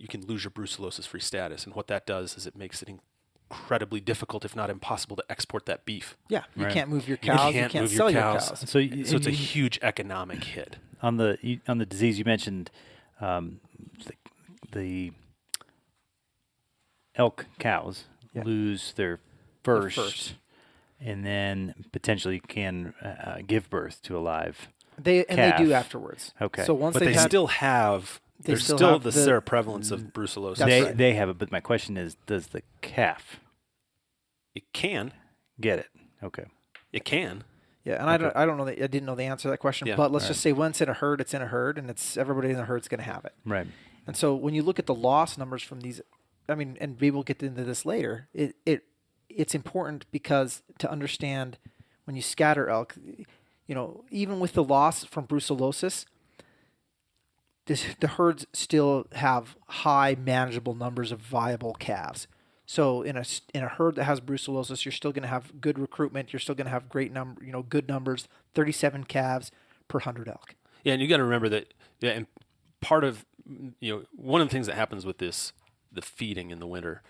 can lose your brucellosis-free status. And what that does is it makes it incredibly difficult, if not impossible, to export that beef. Yeah, you Right. can't move your cows. You can't sell your cows. So So it's a huge economic hit. on the disease you mentioned, the elk cows lose their first, and then potentially can give birth to a live. They calf. do afterwards. Okay. So once But they had, still have, They there's still still have the the- seroprevalence of brucellosis. That's They right. they have it, but my question is, does the calf It can. get it? Okay. It can. Yeah, and I don't know. I didn't know the answer to that question. Yeah. But let's just say once in a herd, it's in a herd, and it's everybody in the herd's going to have it. Right. And so when you look at the loss numbers from these, and maybe we'll get into this later. It's important because to understand when you scatter elk, even with the loss from brucellosis, the herds still have high manageable numbers of viable calves. So in a herd that has brucellosis, you're still going to have good recruitment. You're still going to have good numbers. 37 calves per 100 elk. Yeah, and you got to remember that. Yeah, and part of one of the things that happens with the feeding in the winter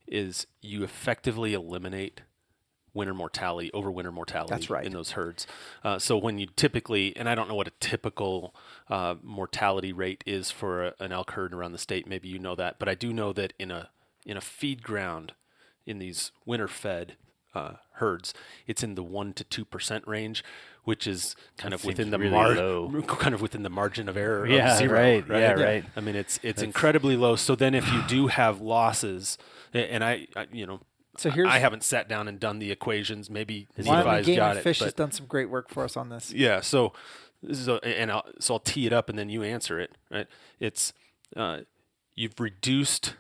is you effectively eliminate overwinter mortality. That's right. In those herds. So when you typically, and I don't know what a typical mortality rate is for an elk herd around the state. Maybe you know that, but I do know that in a feed ground, in these winter fed herds, it's in the 1% to 2% range, which is kind of within the within the margin of error. Yeah, of zero, right. right. Yeah, right. I mean, it's incredibly low. So then, if you do have losses, and I haven't sat down and done the equations. Maybe Levi's Game got and it. Fish but has done some great work for us on this. yeah, so I'll tee it up and then you answer it. Right? It's you've reduced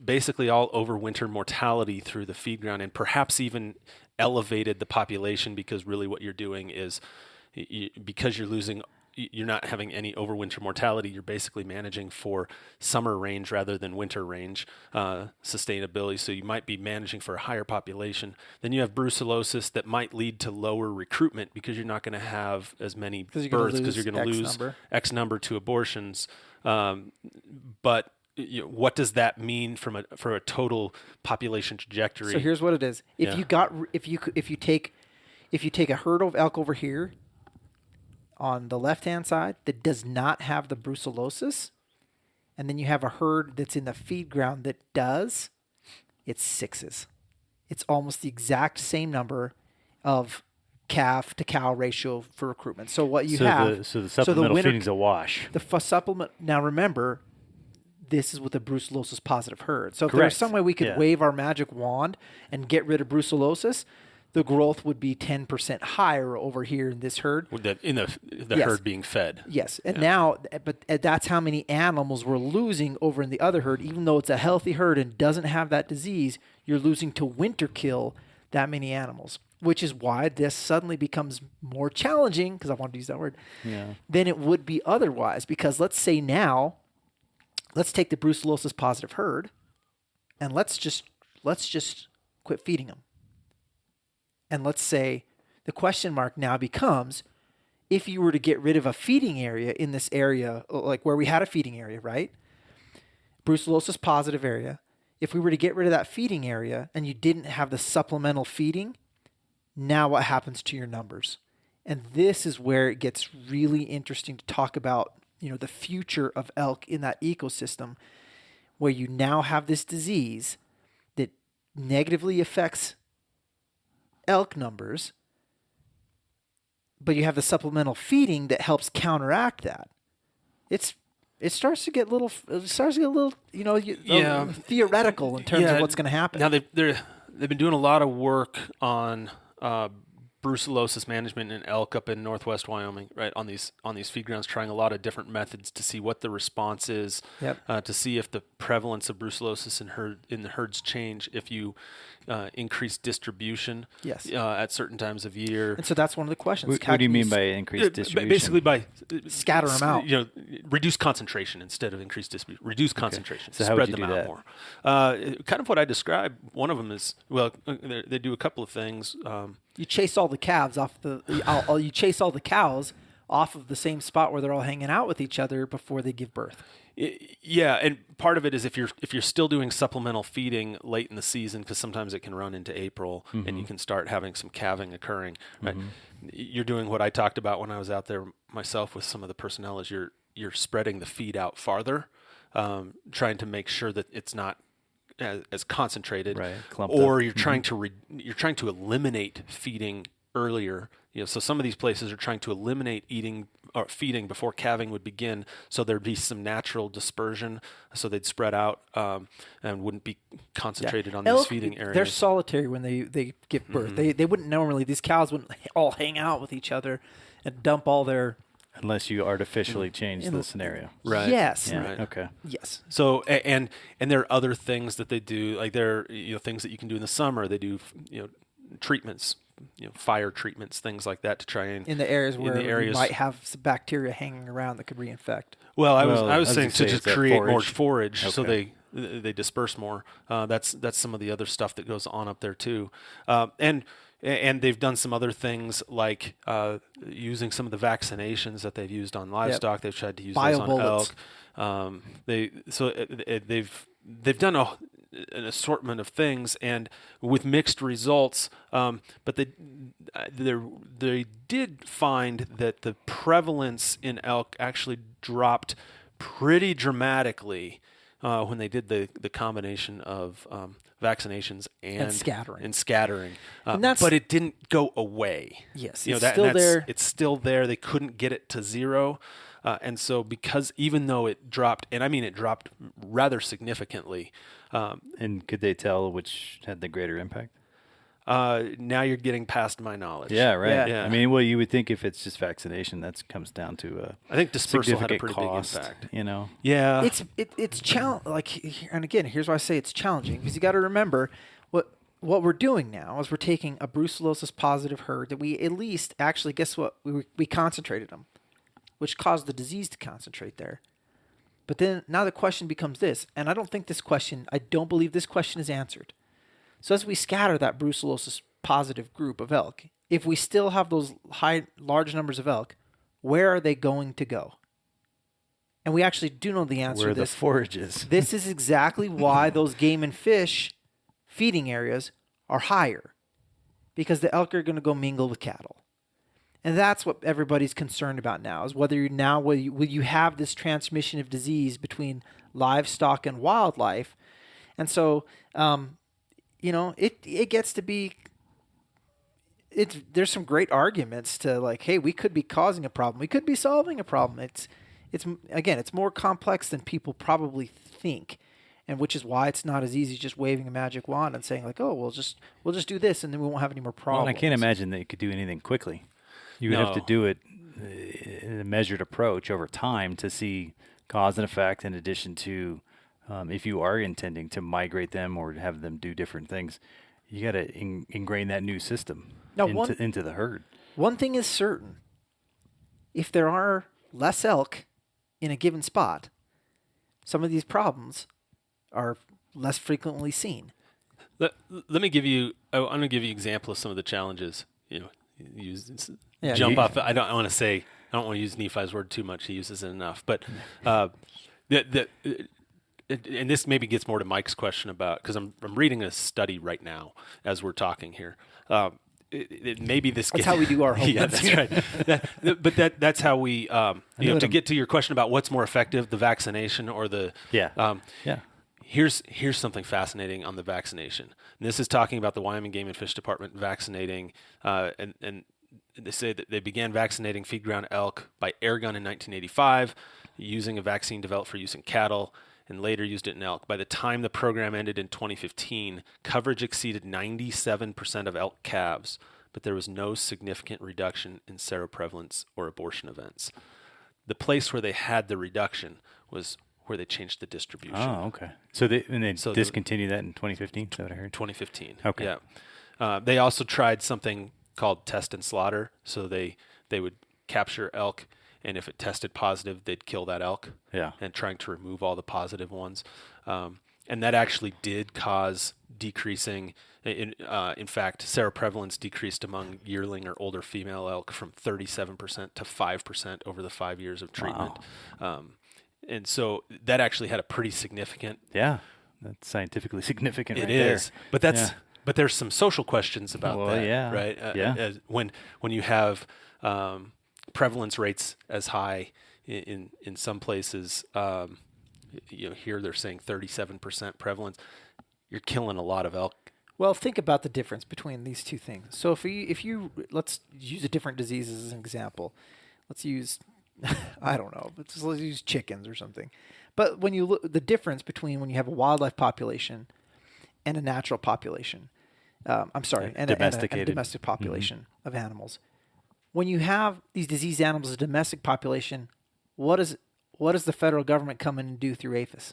basically all overwinter mortality through the feed ground, and perhaps even elevated the population, because really what you're doing is because you're not having any overwinter mortality, you're basically managing for summer range rather than winter range sustainability. So you might be managing for a higher population. Then you have brucellosis that might lead to lower recruitment because you're not going to have as many births because you're going to lose X number to abortions. But what does that mean for a total population trajectory? So here's what it is: if you take a herd of elk over here on the left-hand side that does not have the brucellosis, and then you have a herd that's in the feed ground that does, it's 6s. It's almost the exact same number of calf to cow ratio for recruitment. So what you have, the supplemental feeding's a wash. The supplement. Now remember, this is with a brucellosis positive herd. So if Correct. there's some way we could wave our magic wand and get rid of brucellosis, the growth would be 10% higher over here in this herd. In the herd being fed. Yes. And now, but that's how many animals we're losing over in the other herd. Even though it's a healthy herd and doesn't have that disease, you're losing to winter kill that many animals, which is why this suddenly becomes more challenging, because I wanted to use that word, than it would be otherwise. Because let's say now, let's take the brucellosis positive herd and let's just quit feeding them. And let's say the question mark now becomes, if you were to get rid of a feeding area in this area, like where we had a feeding area, right? brucellosis positive area. If we were to get rid of that feeding area and you didn't have the supplemental feeding, now what happens to your numbers? And this is where it gets really interesting to talk about, the future of elk in that ecosystem, where you now have this disease that negatively affects elk numbers, but you have the supplemental feeding that helps counteract that. It starts to get a little, theoretical in terms of what's going to happen. Now they've been doing a lot of work on brucellosis management in elk up in northwest Wyoming, right, on these feed grounds, trying a lot of different methods to see what the response is, to see if the prevalence of brucellosis in the herds change if you increase distribution at certain times of year. And so that's one of the questions. What do you mean by increased distribution? Basically by scatter them out. Reduce concentration instead of increased distribution. Reduce concentration. So how spread would you them do out more. Kind of what I described. One of them is they do a couple of things. You chase all the calves off you chase all the cows off of the same spot where they're all hanging out with each other before they give birth. Yeah, and part of it is if you're still doing supplemental feeding late in the season, because sometimes it can run into April, and you can start having some calving occurring. Right, you're doing what I talked about when I was out there myself with some of the personnel. Is you're spreading the feed out farther, trying to make sure that it's not as concentrated, right, or you're trying to eliminate feeding earlier. So some of these places are trying to eliminate eating or feeding before calving would begin, so there'd be some natural dispersion, so they'd spread out and wouldn't be concentrated on these feeding areas. They're solitary when they give birth. They wouldn't normally. These cows wouldn't all hang out with each other and dump all their. Unless you artificially change the scenario. Right. Yes. Yeah. Right. Okay. Yes. So and there are other things that they do, like there are things that you can do in the summer. They do treatments, fire treatments, things like that to try and in the areas where you might have some bacteria hanging around that could reinfect. Well, I was saying to just create more forage, okay. so they disperse more. That's some of the other stuff that goes on up there too, and they've done some other things like using some of the vaccinations that they've used on livestock. They've tried to use those on elk. They've done an assortment of things, and with mixed results. But they did find that the prevalence in elk actually dropped pretty dramatically when they did the combination of vaccinations and scattering. But it didn't go away. Yes, it's still there. It's still there. They couldn't get it to zero. And so because even though it dropped, and I mean it dropped rather significantly. And could they tell which had the greater impact? Now you're getting past my knowledge. Yeah, right. Yeah. I mean, well, you would think if it's just vaccination, that comes down to I think dispersal had a significant pretty cost, big impact. Yeah. It's challenge. And again, here's why I say it's challenging, because you got to remember what we're doing now is we're taking a brucellosis positive herd that we at least actually guess what we concentrated them, which caused the disease to concentrate there. But then now the question becomes this, and I don't believe this question is answered. So as we scatter that brucellosis positive group of elk, if we still have those large numbers of elk, where are they going to go? And we actually do know the answer where to this. The forage is. This is exactly why those game and fish feeding areas are higher, because the elk are going to go mingle with cattle. And that's what everybody's concerned about now, is whether will you have this transmission of disease between livestock and wildlife. And so, it gets to be, there's some great arguments to like, hey, we could be causing a problem. We could be solving a problem. It's more complex than people probably think. And which is why it's not as easy as just waving a magic wand and saying like, oh, we'll just do this and then we won't have any more problems. Well, I can't imagine that you could do anything quickly. You would have to do it in a measured approach over time to see cause and effect, in addition to if you are intending to migrate them or have them do different things, you got to ingrain that new system into the herd. One thing is certain. If there are less elk in a given spot, some of these problems are less frequently seen. Let me give you. I'm going to give you an example of some of the challenges. Jump off. I don't want to use Nephi's word too much. He uses it enough. But and this maybe gets more to Mike's question about, because I'm reading a study right now as we're talking here. Maybe this. That's how we do our homework. Yeah, that's right. But that's how we. To get to your question about what's more effective, the vaccination or the. Yeah. Here's something fascinating on the vaccination. And this is talking about the Wyoming Game and Fish Department vaccinating, and they say that they began vaccinating feed ground elk by air gun in 1985, using a vaccine developed for use in cattle, and later used it in elk. By the time the program ended in 2015, coverage exceeded 97% of elk calves, but there was no significant reduction in seroprevalence or abortion events. The place where they had the reduction was where they changed the distribution. Oh, okay. So they discontinued that in 2015? Is that what I heard? 2015. Okay. Yeah. They also tried something called test and slaughter. So they would capture elk, and if it tested positive, they'd kill that elk. Yeah. And trying to remove all the positive ones. And that actually did cause decreasing. In fact, seroprevalence decreased among yearling or older female elk from 37% to 5% over the 5 years of treatment. Wow. And so that actually had a pretty significant. Yeah, that's scientifically significant. It right is, there. but there's some social questions about that, yeah. right? Yeah. When you have prevalence rates as high in some places, here they're saying 37% prevalence. You're killing a lot of elk. Well, think about the difference between these two things. So if you let's use a different disease as an example. Let's use I don't know, but let's use chickens or something. But when you look, the difference between when you have a wildlife population and a natural population, and a domestic population of animals. When you have these diseased animals as a domestic population, what does the federal government come in and do through APHIS?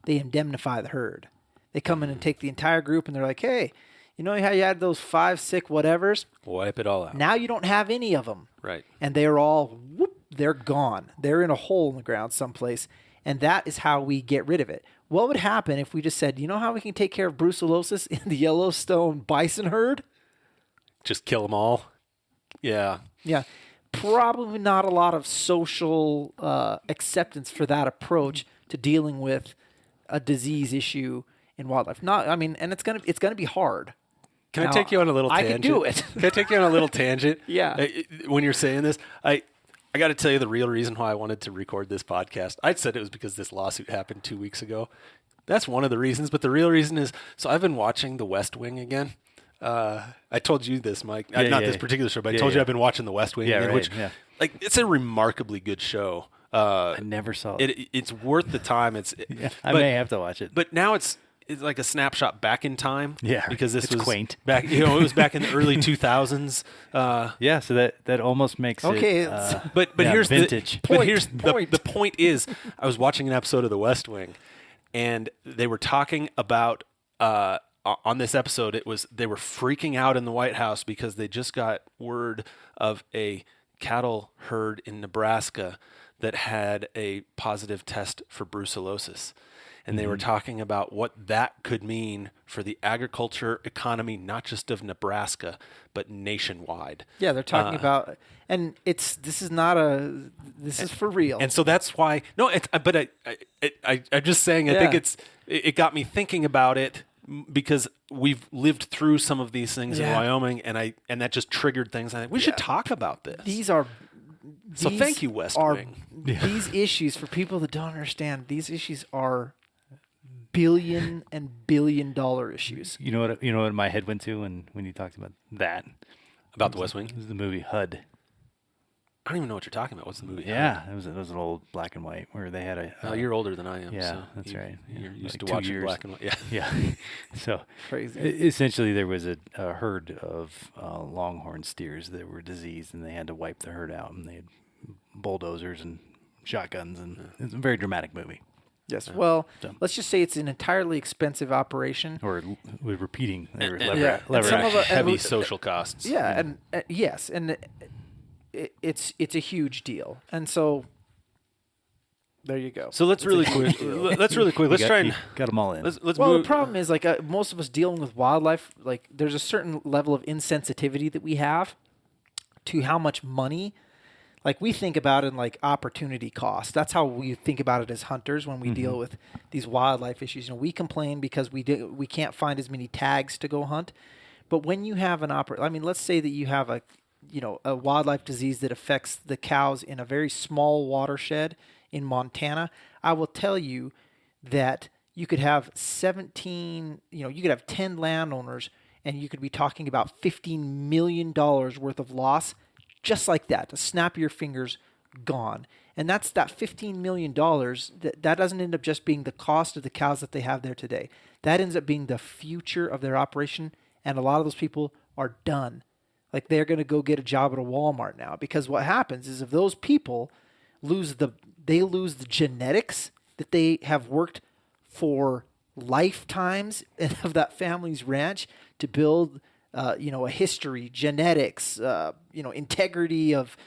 They indemnify the herd. They come in and take the entire group, and they're like, hey, you know how you had those 5 sick whatevers? Wipe it all out. Now you don't have any of them. Right. And they're all, they're gone. They're in a hole in the ground someplace. And that is how we get rid of it. What would happen if we just said, you know how we can take care of brucellosis in the Yellowstone bison herd? Just kill them all. Yeah. Yeah. Probably not a lot of social acceptance for that approach to dealing with a disease issue in wildlife. And it's gonna be hard. Can I take you on a little tangent? I can do it. Can I take you on a little tangent? Yeah. When you're saying this, I got to tell you the real reason why I wanted to record this podcast. I said it was because this lawsuit happened 2 weeks ago. That's one of the reasons, but the real reason is, so I've been watching The West Wing again. I told you this, Mike. Not this particular show, but I told you I've been watching The West Wing again, which, it's a remarkably good show. I never saw it. It's worth the time. I may have to watch it. But now it's like a snapshot back in time. Yeah, because this was quaint. Back, it was back in the early 2000s. So that almost makes it. But here's vintage. The point is, I was watching an episode of The West Wing, and they were talking about on this episode. They were freaking out in the White House because they just got word of a cattle herd in Nebraska that had a positive test for brucellosis. And they were talking about what that could mean for the agriculture economy, not just of Nebraska, but nationwide. Yeah, they're talking about, and this is for real. And so that's why, I'm just saying, I think it got me thinking about it because we've lived through some of these things in Wyoming, and that just triggered things. I think we should talk about this. So thank you, West Wing. These issues, for people that don't understand, these issues are $1 billion issues. You know what my head went to when you talked about that? About the West Wing? It was the movie HUD. I don't even know what you're talking about. What's the movie? Yeah, it was an old black and white where they had a. You're older than I am. Yeah, so that's right. You're used like to watching black and white. Yeah. Yeah. So crazy. Essentially, there was a herd of longhorn steers that were diseased, and they had to wipe the herd out, and they had bulldozers and shotguns, and it's a very dramatic movie. Yes. Well, let's just say it's an entirely expensive operation. Or we're repeating. Heavy social costs. Yeah, and yes, and it's a huge deal, and so there you go. So let's really quick. Let's try and got them all in. Let's move. The problem is most of us dealing with wildlife, there's a certain level of insensitivity that we have to how much money. like we think about it in like opportunity cost. That's how we think about it as hunters when we deal with these wildlife issues. We complain because we can't find as many tags to go hunt. But when you have let's say that you have a wildlife disease that affects the cows in a very small watershed in Montana, I will tell you that you could have 10 landowners, and you could be talking about $15 million worth of loss just like that. To snap your fingers, gone. And that's that $15 million. That doesn't end up just being the cost of the cows that they have there today. That ends up being the future of their operation, and a lot of those people are done. Like they're going to go get a job at a Walmart now, because what happens is if those people lose the genetics that they have worked for lifetimes of that family's ranch to build, a history, genetics, integrity of,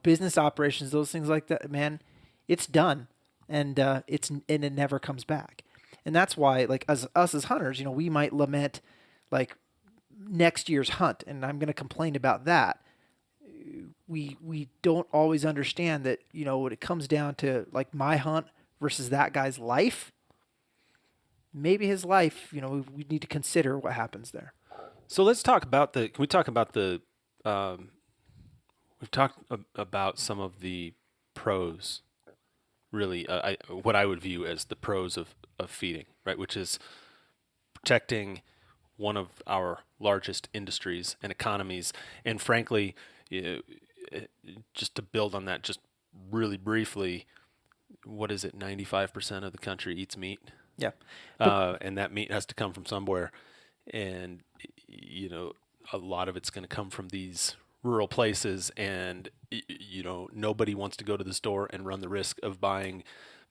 business operations, those things like that, man, it's done. And it never comes back. And that's why, like, as hunters, we might lament like next year's hunt, and I'm going to complain about that. We don't always understand that, when it comes down to like my hunt versus that guy's life, maybe his life, we need to consider what happens there. So let's talk about we've talked about some of the pros, really, what I would view as the pros of feeding, right? Which is protecting one of our largest industries and economies. And frankly, just to build on that just really briefly, what is it? 95% of the country eats meat. Yeah. And that meat has to come from somewhere. And, a lot of it's going to come from these rural places. And, nobody wants to go to the store and run the risk of buying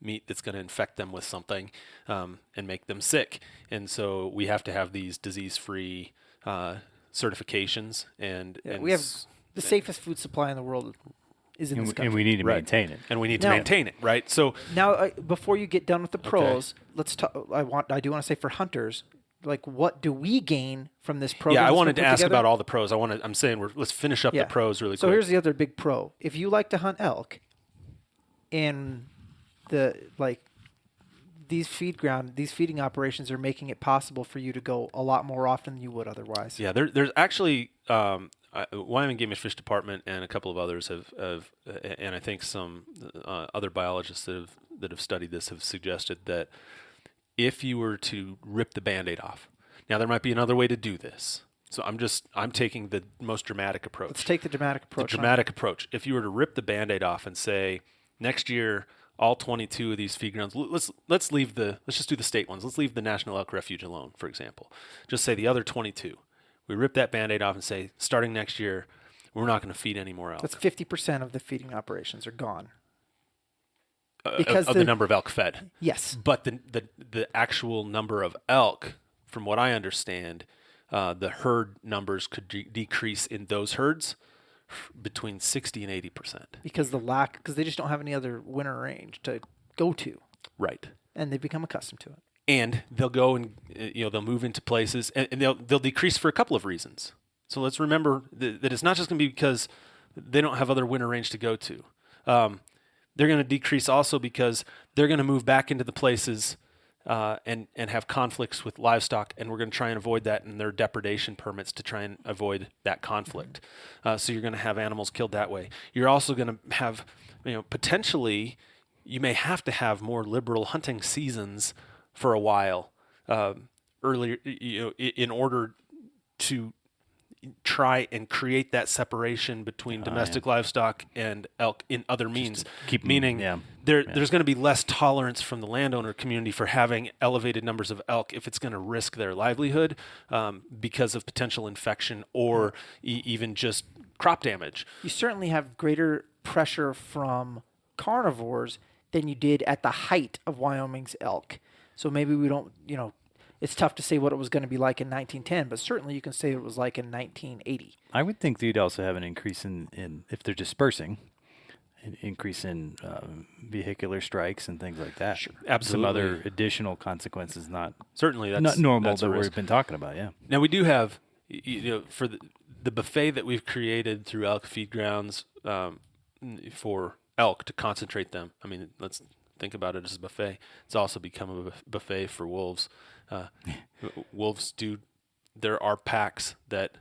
meat that's going to infect them with something and make them sick. And so we have to have these disease-free certifications. And we have the safest food supply in the world is in this country. And we need to maintain it. And we need to maintain it, right? So now, before you get done with the pros, let's talk. I do want to say for hunters, like, what do we gain from this program? Yeah, I wanted to ask about all the pros. I'm saying let's finish up the pros really quick. So here's the other big pro. If you like to hunt elk, and these feeding operations are making it possible for you to go a lot more often than you would otherwise. Yeah, there's actually Wyoming Game and Fish Department and a couple of others have and I think some other biologists that have studied this have suggested that if you were to rip the Band-Aid off, now there might be another way to do this. So I'm taking the most dramatic approach. Let's take the dramatic approach. The dramatic approach. If you were to rip the Band-Aid off and say next year, all 22 of these feed grounds, let's just do the state ones. Let's leave the National Elk Refuge alone, for example. Just say the other 22. We rip that Band-Aid off and say, starting next year, we're not going to feed any more elk. That's 50% of the feeding operations are gone. Because of the number of elk fed. Yes. But the actual number of elk, from what I understand, the herd numbers could decrease in those herds between 60 and 80%. Because they just don't have any other winter range to go to. Right. And they've become accustomed to it. And they'll go and they'll move into places and they'll decrease for a couple of reasons. So let's remember that it's not just going to be because they don't have other winter range to go to. They're going to decrease also because they're going to move back into the places and have conflicts with livestock, and we're going to try and avoid that in their depredation permits to try and avoid that conflict. So you're going to have animals killed that way. You're also going to have, potentially, you may have to have more liberal hunting seasons for a while earlier, in order to try and create that separation between domestic livestock and elk in other means. There's going to be less tolerance from the landowner community for having elevated numbers of elk if it's going to risk their livelihood because of potential infection or even just crop damage. You certainly have greater pressure from carnivores than you did at the height of Wyoming's elk. So maybe we don't, it's tough to say what it was going to be like in 1910, but certainly you can say it was like in 1980. I would think you'd also have an increase in if they're dispersing, an increase in vehicular strikes and things like that. Sure. Absolutely. Some other additional consequences, not that's normal a that risk. we've been talking about. Yeah. Now we do have, for the buffet that we've created through Elk Feedgrounds, for elk to concentrate them. I mean, let's think about it as a buffet. It's also become a buffet for wolves. Wolves there are packs that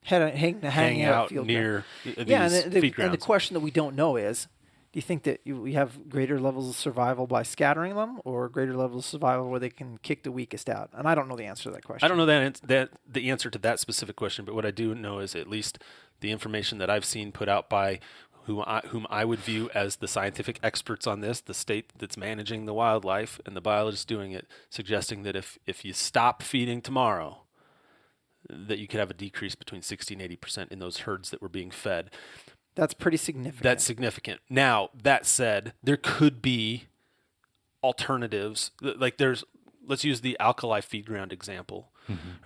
hang out field near these and feed and grounds. the question that we don't know is, do you think that we have greater levels of survival by scattering them, or greater levels of survival where they can kick the weakest out? And I don't know the answer to that question. I don't know that the answer to that specific question, but what I do know is at least the information that I've seen put out by whom I would view as the scientific experts on this, the state that's managing the wildlife and the biologists doing it, suggesting that if you stop feeding tomorrow, that you could have a decrease between 60 and 80% in those herds that were being fed. That's pretty significant. That's significant. Now, that said, there could be alternatives. Like let's use the alkali feed ground example.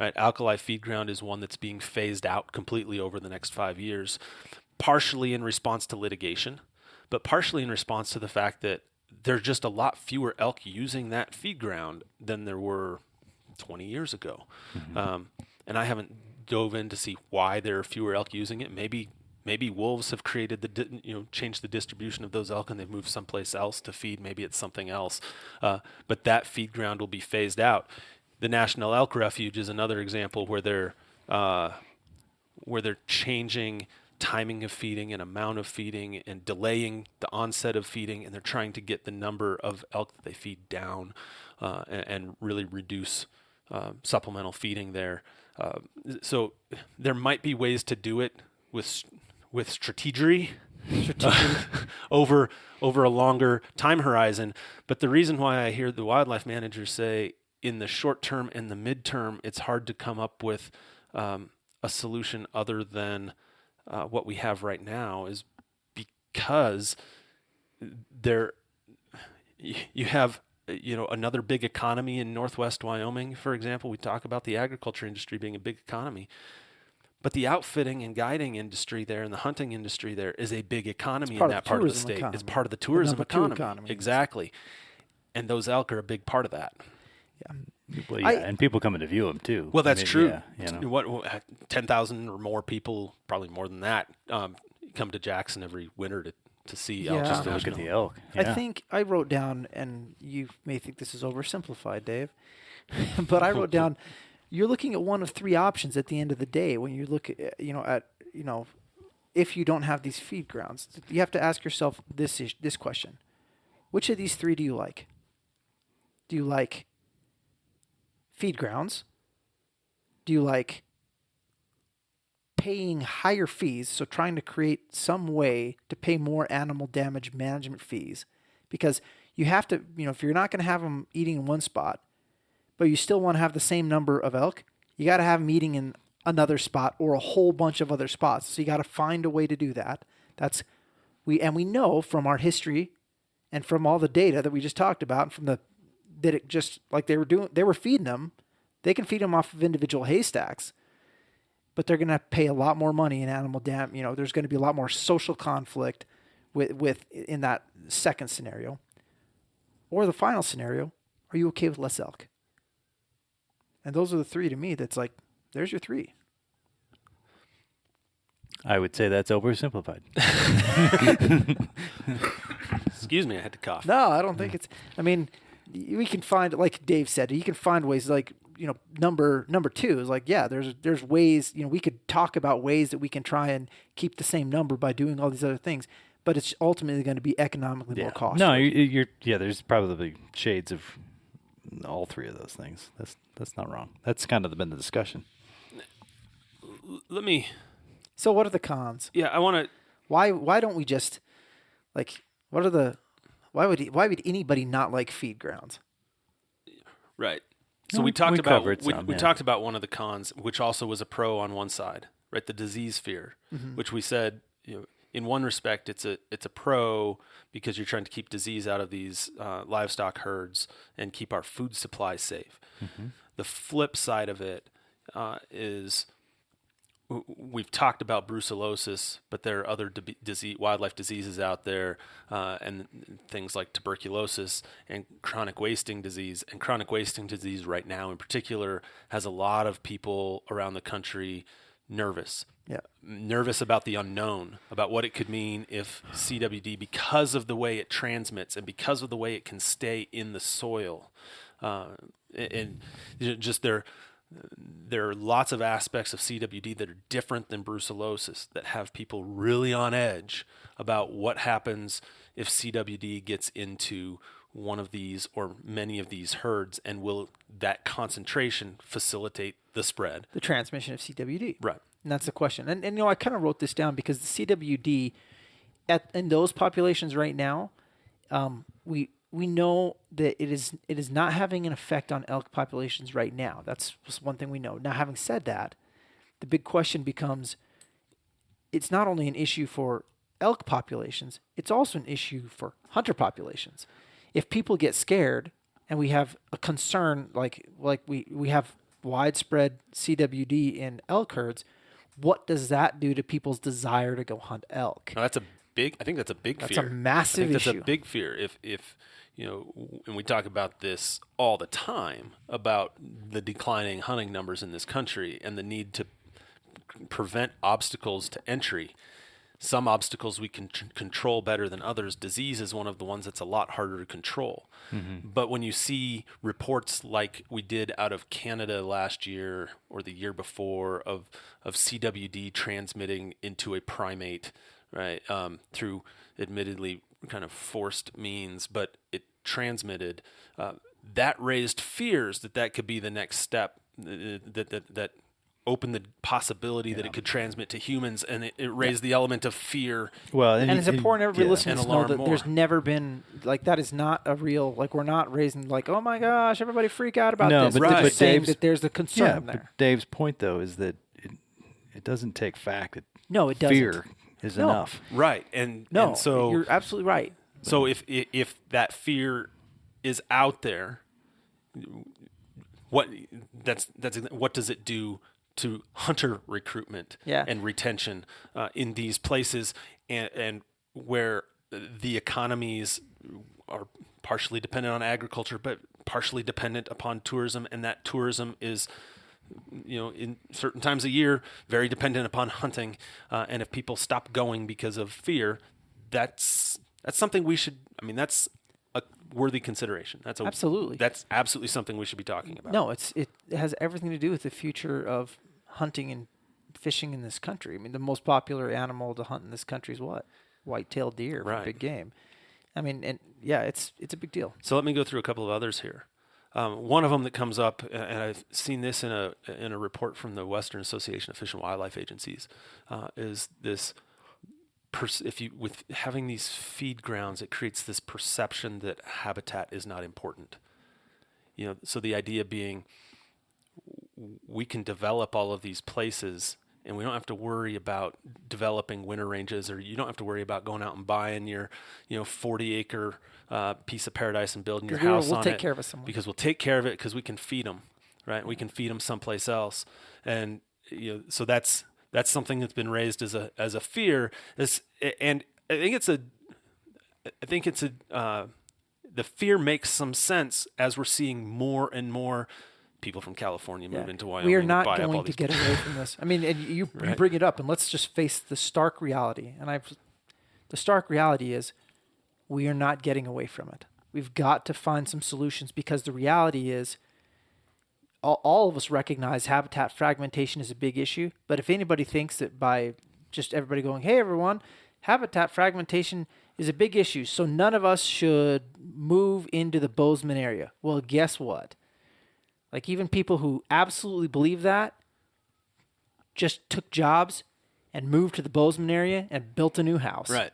Right? Alkali feed ground is one that's being phased out completely over the next 5 years, partially in response to litigation, but partially in response to the fact that there's just a lot fewer elk using that feed ground than there were 20 years ago. And I haven't dove in to see why there are fewer elk using it. Maybe wolves have created changed the distribution of those elk and they've moved someplace else to feed. Maybe it's something else. But that feed ground will be phased out. The National Elk Refuge is another example where they're changing timing of feeding and amount of feeding and delaying the onset of feeding, and they're trying to get the number of elk that they feed down and really reduce supplemental feeding there. So there might be ways to do it with strategy over a longer time horizon. But the reason why I hear the wildlife managers say in the short term and the midterm, it's hard to come up with a solution other than what we have right now is because you have another big economy in Northwest Wyoming, for example. We talk about the agriculture industry being a big economy, but the outfitting and guiding industry there and the hunting industry there is a big economy in that part of the state. Economy. It's part of the tourism economy. Exactly. And those elk are a big part of that. Yeah. Well, and people coming to view them too. Well, that's true. Yeah, What 10,000 or more people, probably more than that, come to Jackson every winter to see elk. just to look at the elk. Yeah. I think I wrote down, and you may think this is oversimplified, Dave, but I wrote down, you're looking at one of three options at the end of the day when you look at, if you don't have these feed grounds. You have to ask yourself this question. Which of these three do you like? Do you like feed grounds? Do you like paying higher fees, so trying to create some way to pay more animal damage management fees? Because you have to, if you're not going to have them eating in one spot, but you still want to have the same number of elk, you got to have them eating in another spot or a whole bunch of other spots. So you got to find a way to do that. We know from our history and from all the data that we just talked about, and that it just like they were feeding them. They can feed them off of individual haystacks, but they're going to pay a lot more money in animal there's going to be a lot more social conflict with in that second scenario. Or the final scenario, are you okay with less elk? And those are the three to me. That's like, there's your three. I would say that's oversimplified. Excuse me, I had to cough. No, I don't think it's. I mean, we can find, like Dave said, you can find ways like, number two is like, yeah, there's ways, we could talk about ways that we can try and keep the same number by doing all these other things, but it's ultimately going to be economically more costly. No, there's probably shades of all three of those things. That's not wrong. That's kind of been the discussion. So what are the cons? Yeah, I want to. Why don't we just why would anybody not like feed grounds? Right. So we talked about one of the cons, which also was a pro on one side, right? The disease fear, which we said, in one respect, it's a pro because you're trying to keep disease out of these livestock herds and keep our food supply safe. The flip side of it is we've talked about brucellosis, but there are other wildlife diseases out there, and things like tuberculosis and chronic wasting disease. And chronic wasting disease right now in particular has a lot of people around the country nervous. Yeah. Nervous about the unknown, about what it could mean if CWD, because of the way it transmits and because of the way it can stay in the soil, and just there are lots of aspects of CWD that are different than brucellosis that have people really on edge about what happens if CWD gets into one of these or many of these herds, and will that concentration facilitate the spread, the transmission of CWD. right? And that's the question. And I kind of wrote this down because the CWD in those populations right now, we know that it is not having an effect on elk populations right now. That's just one thing we know. Now, having said that, the big question becomes, it's not only an issue for elk populations, it's also an issue for hunter populations. If people get scared and we have a concern like we have widespread CWD in elk herds, what does that do to people's desire to go hunt elk? Now, I think that's a big fear. That's a massive That's issue. a big fear. If and we talk about this all the time about the declining hunting numbers in this country and the need to prevent obstacles to entry. Some obstacles we can control better than others. Disease is one of the ones that's a lot harder to control. Mm-hmm. But when you see reports like we did out of Canada last year or the year before of CWD transmitting into a primate, right, through admittedly kind of forced means, but it transmitted, that raised fears that could be the next step, that open the possibility that it could transmit to humans, and it raised the element of fear. Well, and it's important everybody listening to know that more. There's never been, like, that is not a real, like, we're not raising, like, oh my gosh, everybody freak out about this. But, We're but just saying Dave's, that there's the concern there. But Dave's point, though, is that it doesn't take fact that No, it doesn't. fear is enough. Right. And so you're absolutely right. So if that fear is out there, what does it do to hunter recruitment and retention in these places, and where the economies are partially dependent on agriculture, but partially dependent upon tourism, and that tourism is, in certain times of year, very dependent upon hunting. And if people stop going because of fear, that's something we should. I mean, that's a worthy consideration. Absolutely. That's absolutely something we should be talking about. No, it has everything to do with the future of hunting and fishing in this country. I mean, the most popular animal to hunt in this country is what? White-tailed deer, for big game. I mean, and it's a big deal. So let me go through a couple of others here. One of them that comes up, and I've seen this in a report from the Western Association of Fish and Wildlife Agencies, is this. With having these feed grounds, it creates this perception that habitat is not important. So the idea being, we can develop all of these places, and we don't have to worry about developing winter ranges, or you don't have to worry about going out and buying your 40-acre piece of paradise and building your house on it. We'll take care of it somewhere. Because we'll take care of it because we can feed them, right? We can feed them someplace else, and so that's something that's been raised as a fear. And I think it's the fear makes some sense as we're seeing more and more people from California move into Wyoming. We are not going to get away from this. I mean, and you bring it up, and let's just face the stark reality. And the stark reality is we are not getting away from it. We've got to find some solutions, because the reality is all of us recognize habitat fragmentation is a big issue. But if anybody thinks that by just everybody going, hey, everyone, habitat fragmentation is a big issue, so none of us should move into the Bozeman area. Well, guess what? Like, even people who absolutely believe that just took jobs and moved to the Bozeman area and built a new house. Right.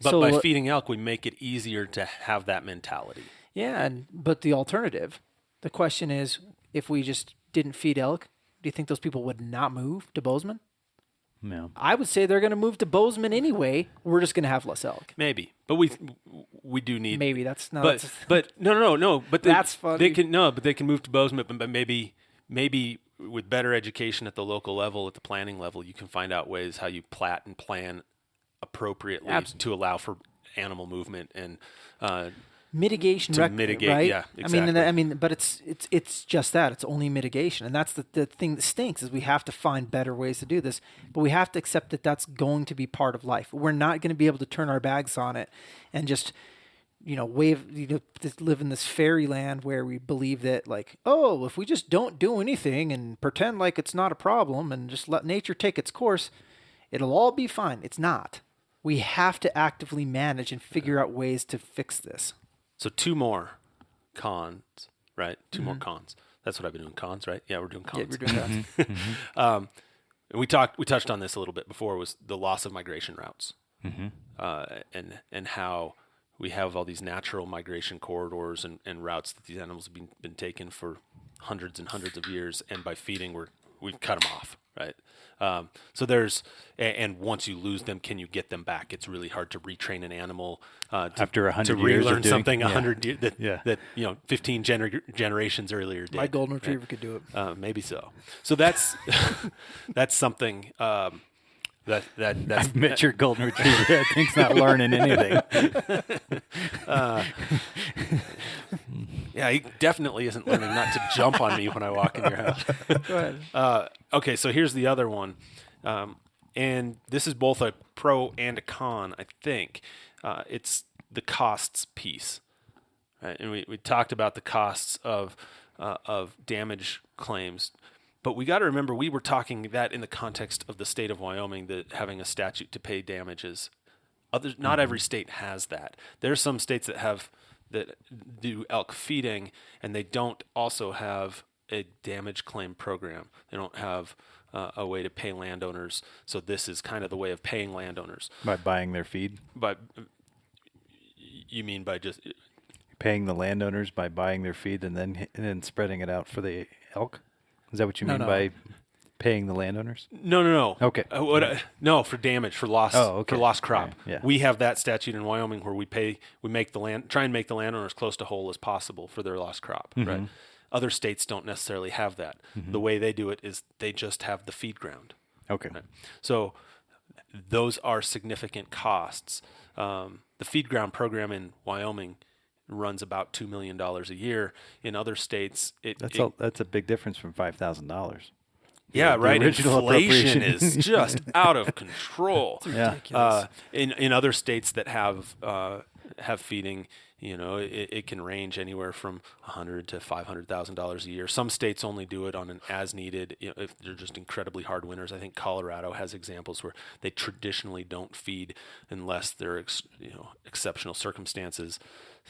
But by feeding elk, we make it easier to have that mentality. Yeah, but the alternative, the question is, if we just didn't feed elk, do you think those people would not move to Bozeman? No. I would say they're going to move to Bozeman anyway. We're just going to have less elk. Maybe, but we do need. Maybe that's not. But no. But that's funny. But they can move to Bozeman. But maybe with better education at the local level, at the planning level, you can find out ways how you plat and plan appropriately to allow for animal movement and mitigation to mitigate, right? yeah, exactly. I mean, but it's just that. It's only mitigation, and that's the thing that stinks is we have to find better ways to do this, but we have to accept that that's going to be part of life. We're not going to be able to turn our bags on it and just just live in this fairyland where we believe that like, oh, if we just don't do anything and pretend like it's not a problem and just let nature take its course, it'll all be fine. It's not. We have to actively manage and figure out ways to fix this. So 2 more cons, right? 2 more cons. That's what I've been doing, cons, right? Yeah, we're doing cons. Yeah, we're doing cons. And we touched on this a little bit before, was the loss of migration routes, and how we have all these natural migration corridors and routes that these animals have been taken for hundreds and hundreds of years, and by feeding we've cut them off, right? So there's, and once you lose them, can you get them back? It's really hard to retrain an animal after 100 to years relearn something 100 years that 15 generations earlier did. My golden retriever could do it. Maybe so. So that's that's something that's I've met your golden retriever. That thing's not learning anything. Yeah, he definitely isn't learning not to jump on me when I walk in your house. Go ahead. Okay, so here's the other one. And this is both a pro and a con, I think. It's the costs piece. Right? And we talked about the costs of damage claims. But we got to remember, we were talking that in the context of the state of Wyoming, that having a statute to pay damages. Not every state has that. There are some states that do elk feeding, and they don't also have a damage claim program. They don't have a way to pay landowners. So this is kind of the way of paying landowners. By buying their feed? You mean by just paying the landowners by buying their feed and then spreading it out for the elk? Is that what you mean by paying the landowners? No. Okay. No, for damage, for loss, for lost crop. Right. Yeah. We have that statute in Wyoming where we try and make the landowners close to whole as possible for their lost crop. Right. Other states don't necessarily have that. The way they do it is they just have the feed ground. Okay. Right? So those are significant costs. The feed ground program in Wyoming runs about $2 million a year. In other states, that's a big difference from $5,000. Yeah, right. Inflation appropriation is just out of control. It's ridiculous. In other states that have feeding, it can range anywhere from $100,000 to $500,000 a year. Some states only do it on an as needed. If they're just incredibly hard winters. I think Colorado has examples where they traditionally don't feed unless there are exceptional circumstances.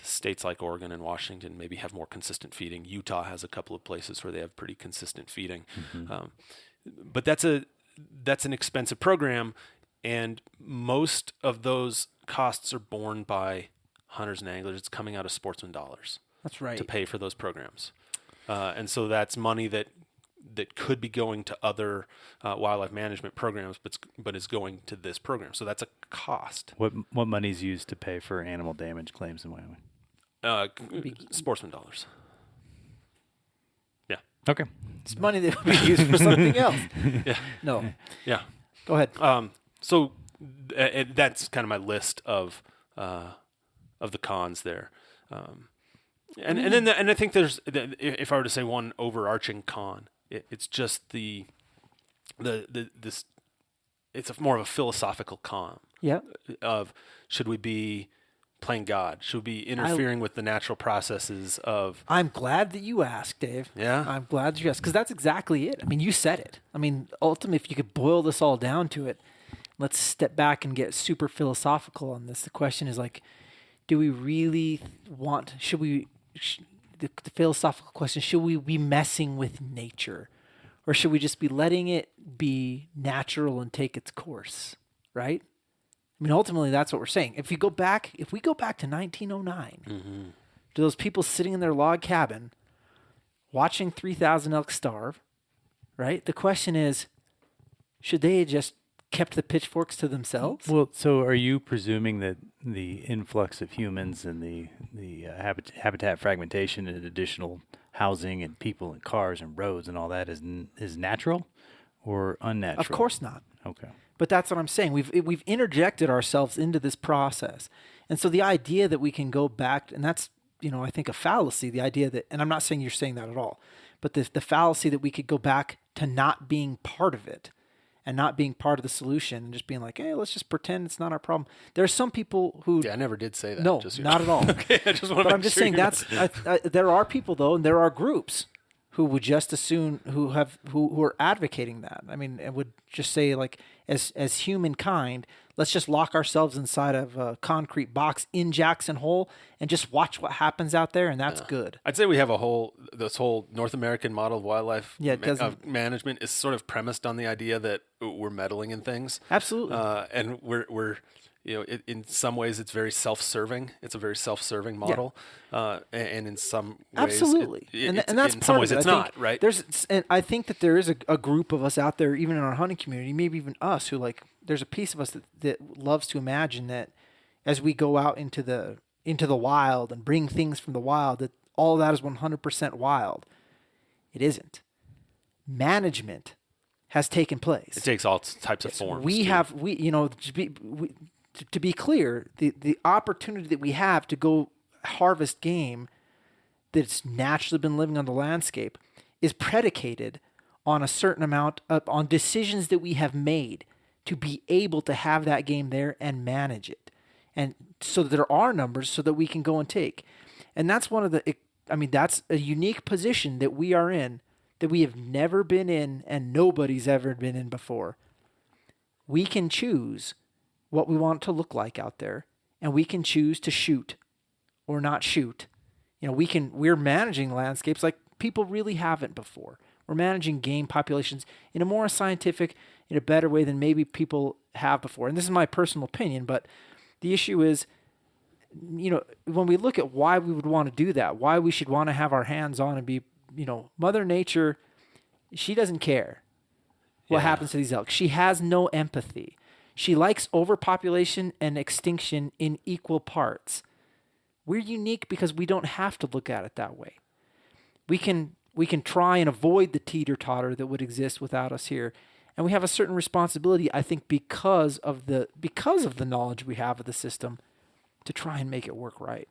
States like Oregon and Washington maybe have more consistent feeding. Utah has a couple of places where they have pretty consistent feeding. But that's an expensive program, and most of those costs are borne by hunters and anglers. It's coming out of sportsman dollars. That's right. To pay for those programs. And so that's money that could be going to other wildlife management programs, but is going to this program. So that's a cost. What money is used to pay for animal damage claims in Wyoming? Sportsman dollars. Yeah. Okay. It's money that would be used for something else. Yeah. No. Yeah. Go ahead. So that's kind of my list of the cons there. And I think there's, if I were to say one overarching con, it's just this it's more of a philosophical con. Yeah. Of should we be playing God? Should we be interfering with the natural processes of? I'm glad that you asked, Dave. Yeah. I'm glad that you asked, because that's exactly it. I mean, you said it. I mean, ultimately, if you could boil this all down to it, let's step back and get super philosophical on this. The question is like, do we really want? The philosophical question: should we be messing with nature, or should we just be letting it be natural and take its course? Right? I mean, ultimately, that's what we're saying. If we go back to 1909, to those people sitting in their log cabin, watching 3,000 elk starve, right? The question is, should they have just kept the pitchforks to themselves? Well, so are you presuming that the influx of humans and the habitat fragmentation and additional housing and people and cars and roads and all that is natural, or unnatural? Of course not. Okay. But that's what I'm saying. We've interjected ourselves into this process. And so the idea that we can go back, and that's, I think a fallacy, the idea that, and I'm not saying you're saying that at all, but the fallacy that we could go back to not being part of it and not being part of the solution and just being like, hey, let's just pretend it's not our problem. There are some people who... Yeah, I never did say that. No, not at all. Okay, I just want to But I'm just saying there are people, though, and there are groups who would just assume, who are advocating that. I mean, and would just say, like, as humankind, let's just lock ourselves inside of a concrete box in Jackson Hole and just watch what happens out there, and that's good. I'd say we have this whole North American model of wildlife of management is sort of premised on the idea that we're meddling in things. Absolutely. And we're in some ways it's very self-serving. It's a very self-serving model. Yeah. And in some ways, absolutely. And that's in part some of ways it. it's not, right? And I think that there is a group of us out there, even in our hunting community, maybe even us, who there's a piece of us that loves to imagine that as we go out into the wild and bring things from the wild, that all of that is 100% wild. It isn't. Management has taken place. It takes all types of forms. To be clear, the opportunity that we have to go harvest game that's naturally been living on the landscape is predicated on a certain amount on decisions that we have made to be able to have that game there and manage it. And so that there are numbers so that we can go and take. And that's that's a unique position that we are in, that we have never been in and nobody's ever been in before. We can choose what we want it to look like out there, and we can choose to shoot or not shoot. We're managing landscapes like people really haven't before. We're managing game populations in a more scientific, in a better way than maybe people have before. And this is my personal opinion, but the issue is, when we look at why we would want to do that, why we should want to have our hands on and be, Mother Nature, she doesn't care what happens to these elk. She has no empathy. She likes overpopulation and extinction in equal parts. We're unique because we don't have to look at it that way. We can try and avoid the teeter-totter that would exist without us here. And we have a certain responsibility, I think, because of the knowledge we have of the system, to try and make it work right.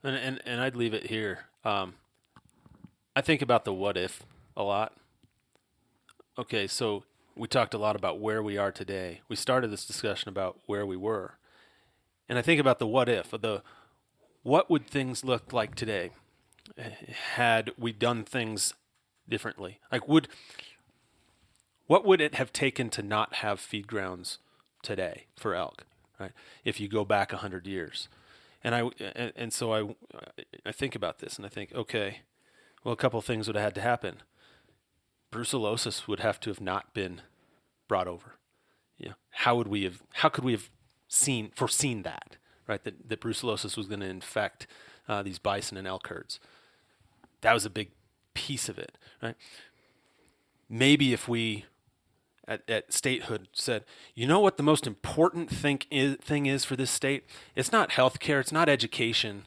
And I'd leave it here. I think about the what if a lot. Okay, so we talked a lot about where we are today. We started this discussion about where we were. And I think about the what if, what would things look like today had we done things differently? Like what would it have taken to not have feed grounds today for elk, right? If you go back 100 years. And so I think about this and I think, okay, well, a couple of things would have had to happen. Brucellosis would have to have not been brought over. How could we have foreseen that, right? That brucellosis was going to infect these bison and elk herds. That was a big piece of it, right? Maybe if we at statehood said, what the most important thing is for this state? It's not healthcare, it's not education.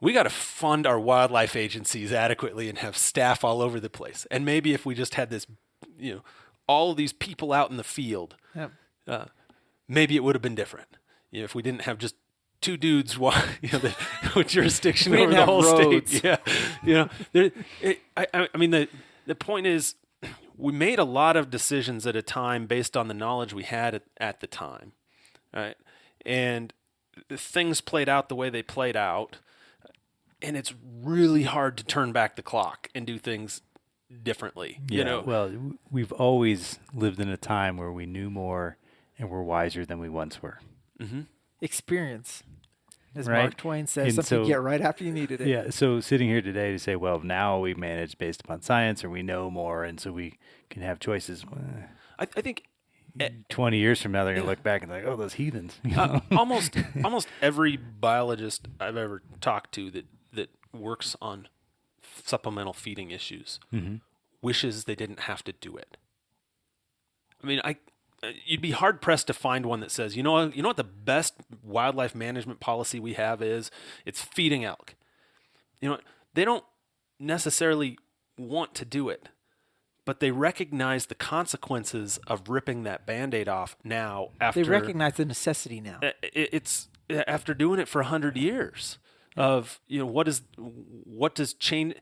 We got to fund our wildlife agencies adequately and have staff all over the place. And maybe if we just had this, all of these people out in the field, maybe it would have been different. If we didn't have just two dudes, with jurisdiction over the whole state. Yeah, the point is, we made a lot of decisions at a time based on the knowledge we had at the time, right? And things played out the way they played out. And it's really hard to turn back the clock and do things differently. Well, we've always lived in a time where we knew more and were wiser than we once were. Mm-hmm. Experience, as right? Mark Twain says, something you get right after you needed it. Yeah. So sitting here today to say, well, now we manage based upon science, or we know more, and so we can have choices. I think 20 years from now, they're going to look back and be like, oh, those heathens. Almost every biologist I've ever talked to that works on supplemental feeding issues wishes they didn't have to do it. I mean, you'd be hard pressed to find one that says, you know what the best wildlife management policy we have is? It's feeding elk. They don't necessarily want to do it, but they recognize the consequences of ripping that Band-Aid off now. After They recognize the necessity now. it's after doing it for 100 years of what does change.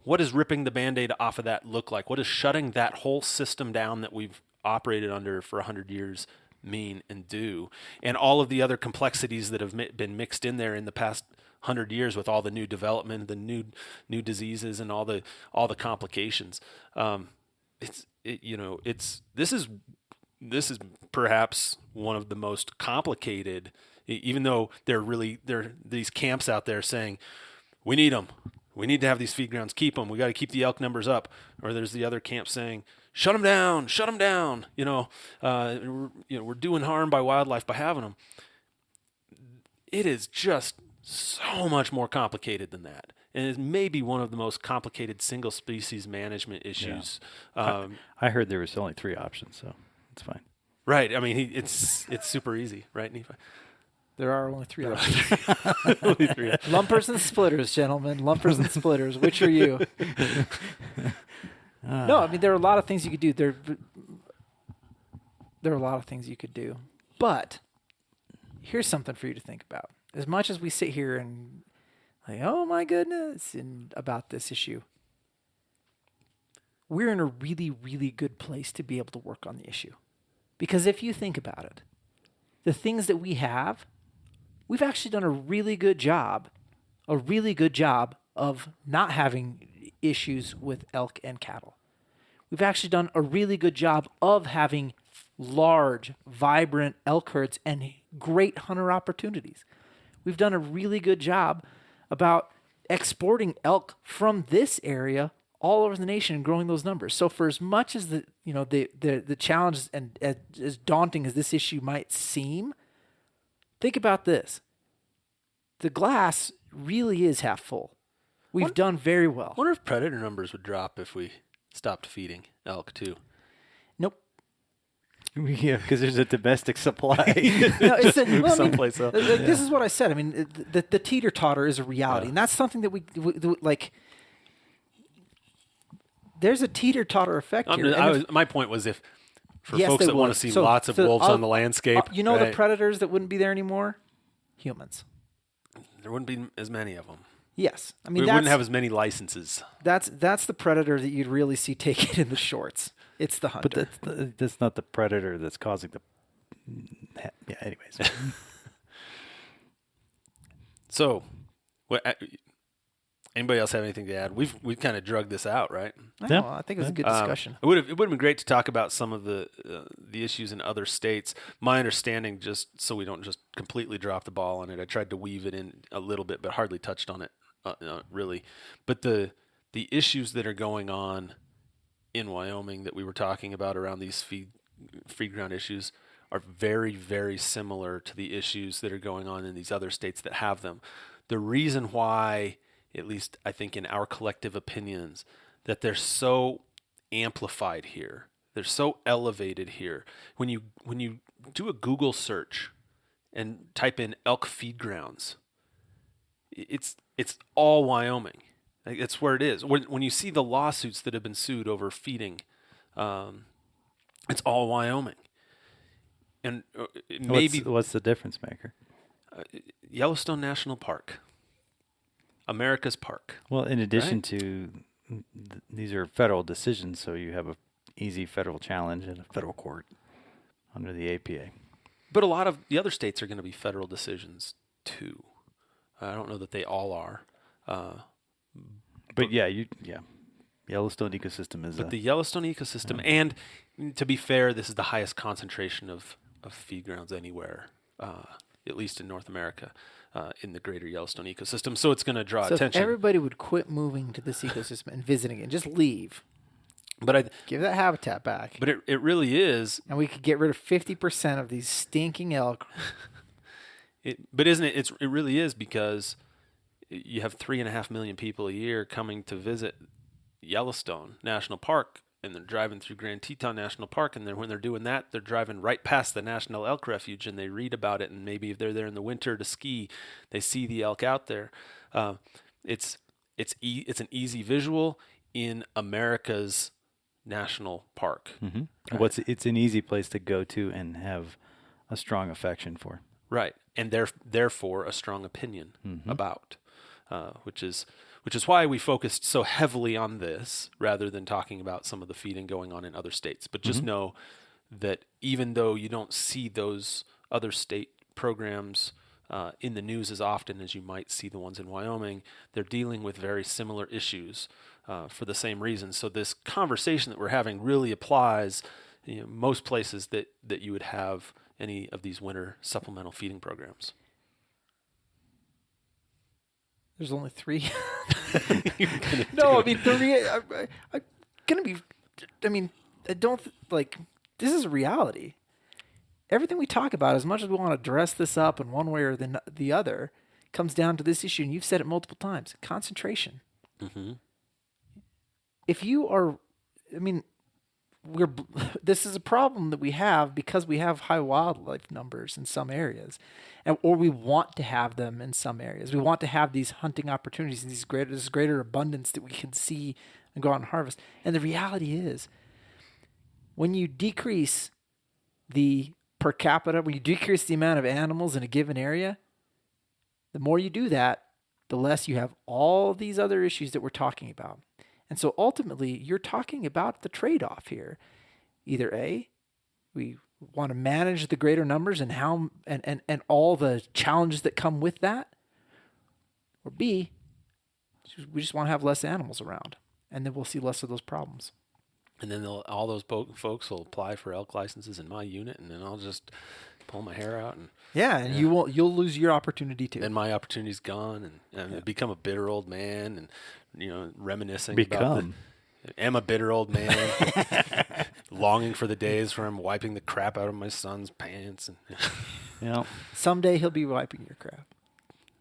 What does ripping the Band-Aid off of that look like? What does shutting that whole system down that we've operated under for 100 years mean and do? And all of the other complexities that have been mixed in there in the past 100 years with all the new development, the new diseases, and all the complications. This is perhaps one of the most complicated. Even though there are these camps out there saying we need them. We need to have these feed grounds, keep them. We got to keep the elk numbers up. Or there's the other camp saying, shut them down. We're doing harm by wildlife by having them. It is just so much more complicated than that. And it's maybe one of the most complicated single species management issues. Yeah. I heard there was only 3 options, so it's fine. Right. I mean, it's super easy, right, Nephi? There are only 3 options. Lumpers and splitters, gentlemen. Lumpers and splitters. Which are you? No, I mean, there are a lot of things you could do. There are a lot of things you could do. But here's something for you to think about. As much as we sit here and like, oh my goodness, and about this issue, we're in a really, really good place to be able to work on the issue. Because if you think about it, the things that we have, we've actually done a really good job of not having issues with elk and cattle. We've actually done a really good job of having large, vibrant elk herds and great hunter opportunities. We've done a really good job about exporting elk from this area all over the nation and growing those numbers. So for as much as the challenge and as daunting as this issue might seem, think about this. The glass really is half full. We've done very well. I wonder if predator numbers would drop if we stopped feeding elk too. Nope. Yeah, because there's a domestic supply. Someplace else. This is what I said. I mean, the teeter-totter is a reality, and that's something that we like. There's a teeter-totter effect here. My point was if for folks that want to see lots of wolves on the landscape. The predators that wouldn't be there anymore? Humans. There wouldn't be as many of them. Yes. I mean, we wouldn't have as many licenses. That's the predator that you'd really see taken in the shorts. It's the hunter. But that's not the predator that's causing the... Yeah, anyways. So, anybody else have anything to add? We've kind of drugged this out, right? I think it was a good discussion. It would have been great to talk about some of the issues in other states. My understanding, just so we don't just completely drop the ball on it, I tried to weave it in a little bit, but hardly touched on it really. But the issues that are going on in Wyoming that we were talking about around these feed ground issues are very, very similar to the issues that are going on in these other states that have them. The reason why, at least I think in our collective opinions, that they're so amplified here, they're so elevated here. When you do a Google search and type in Elk Feedgrounds, it's all Wyoming. It's where it is. When you see the lawsuits that have been sued over feeding, it's all Wyoming. And maybe what's the difference maker? Yellowstone National Park, America's park. Well, in addition to these are federal decisions, so you have a easy federal challenge in a federal court under the APA. But a lot of the other states are going to be federal decisions too. I don't know that they all are. But Yellowstone ecosystem is. But the Yellowstone ecosystem, and to be fair, this is the highest concentration of feed grounds anywhere, at least in North America, in the greater Yellowstone ecosystem. So it's going to draw attention. If everybody would quit moving to this ecosystem and visiting it, just leave. But give that habitat back. But it really is. And we could get rid of 50% of these stinking elk. But isn't it? It really is, because you have 3.5 million people a year coming to visit Yellowstone National Park, and they're driving through Grand Teton National Park, and then when they're doing that, they're driving right past the National Elk Refuge, and they read about it, and maybe if they're there in the winter to ski, they see the elk out there. It's an easy visual in America's National Park. Mm-hmm. Well, it's an easy place to go to and have a strong affection for. Right, and therefore a strong opinion about, which is why we focused so heavily on this rather than talking about some of the feeding going on in other states. But just know that even though you don't see those other state programs in the news as often as you might see the ones in Wyoming, they're dealing with very similar issues for the same reasons. So this conversation that we're having really applies, most places that you would have any of these winter supplemental feeding programs. There's only 3. No, I mean 3. I'm gonna be. I mean, I don't like. This is a reality. Everything we talk about, as much as we want to dress this up in one way or the other, comes down to this issue, and you've said it multiple times: concentration. Mm-hmm. If you are, I mean, this is a problem that we have because we have high wildlife numbers in some areas, or we want to have them in some areas. We want to have these hunting opportunities and this greater abundance that we can see and go out and harvest. And the reality is, when you decrease the per capita, when you decrease the amount of animals in a given area, the more you do that, the less you have all these other issues that we're talking about. And so ultimately, you're talking about the trade-off here. Either A, we want to manage the greater numbers and how and all the challenges that come with that, or B, we just want to have less animals around, and then we'll see less of those problems. And then all those folks will apply for elk licenses in my unit, and then I'll just pull my hair out and you'll lose your opportunity too. Then my opportunity's gone, and become a bitter old man, and reminiscing am a bitter old man, longing for the days where I'm wiping the crap out of my son's pants, and someday he'll be wiping your crap.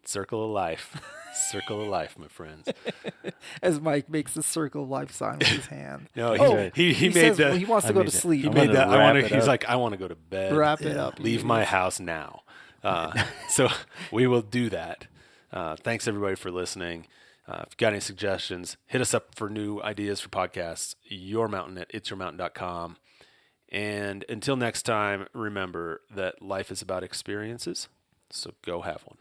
Circle of life. Circle of life, my friends. As Mike makes the circle of life sign with his hand. No, he made says, he wants to go to sleep. He made that. He's like, I want to go to bed. Wrap it up. Leave my house now. So we will do that. Thanks everybody for listening. If you got any suggestions, hit us up for new ideas for podcasts. Your Mountain at itsyourmountain.com. And until next time, remember that life is about experiences. So go have one.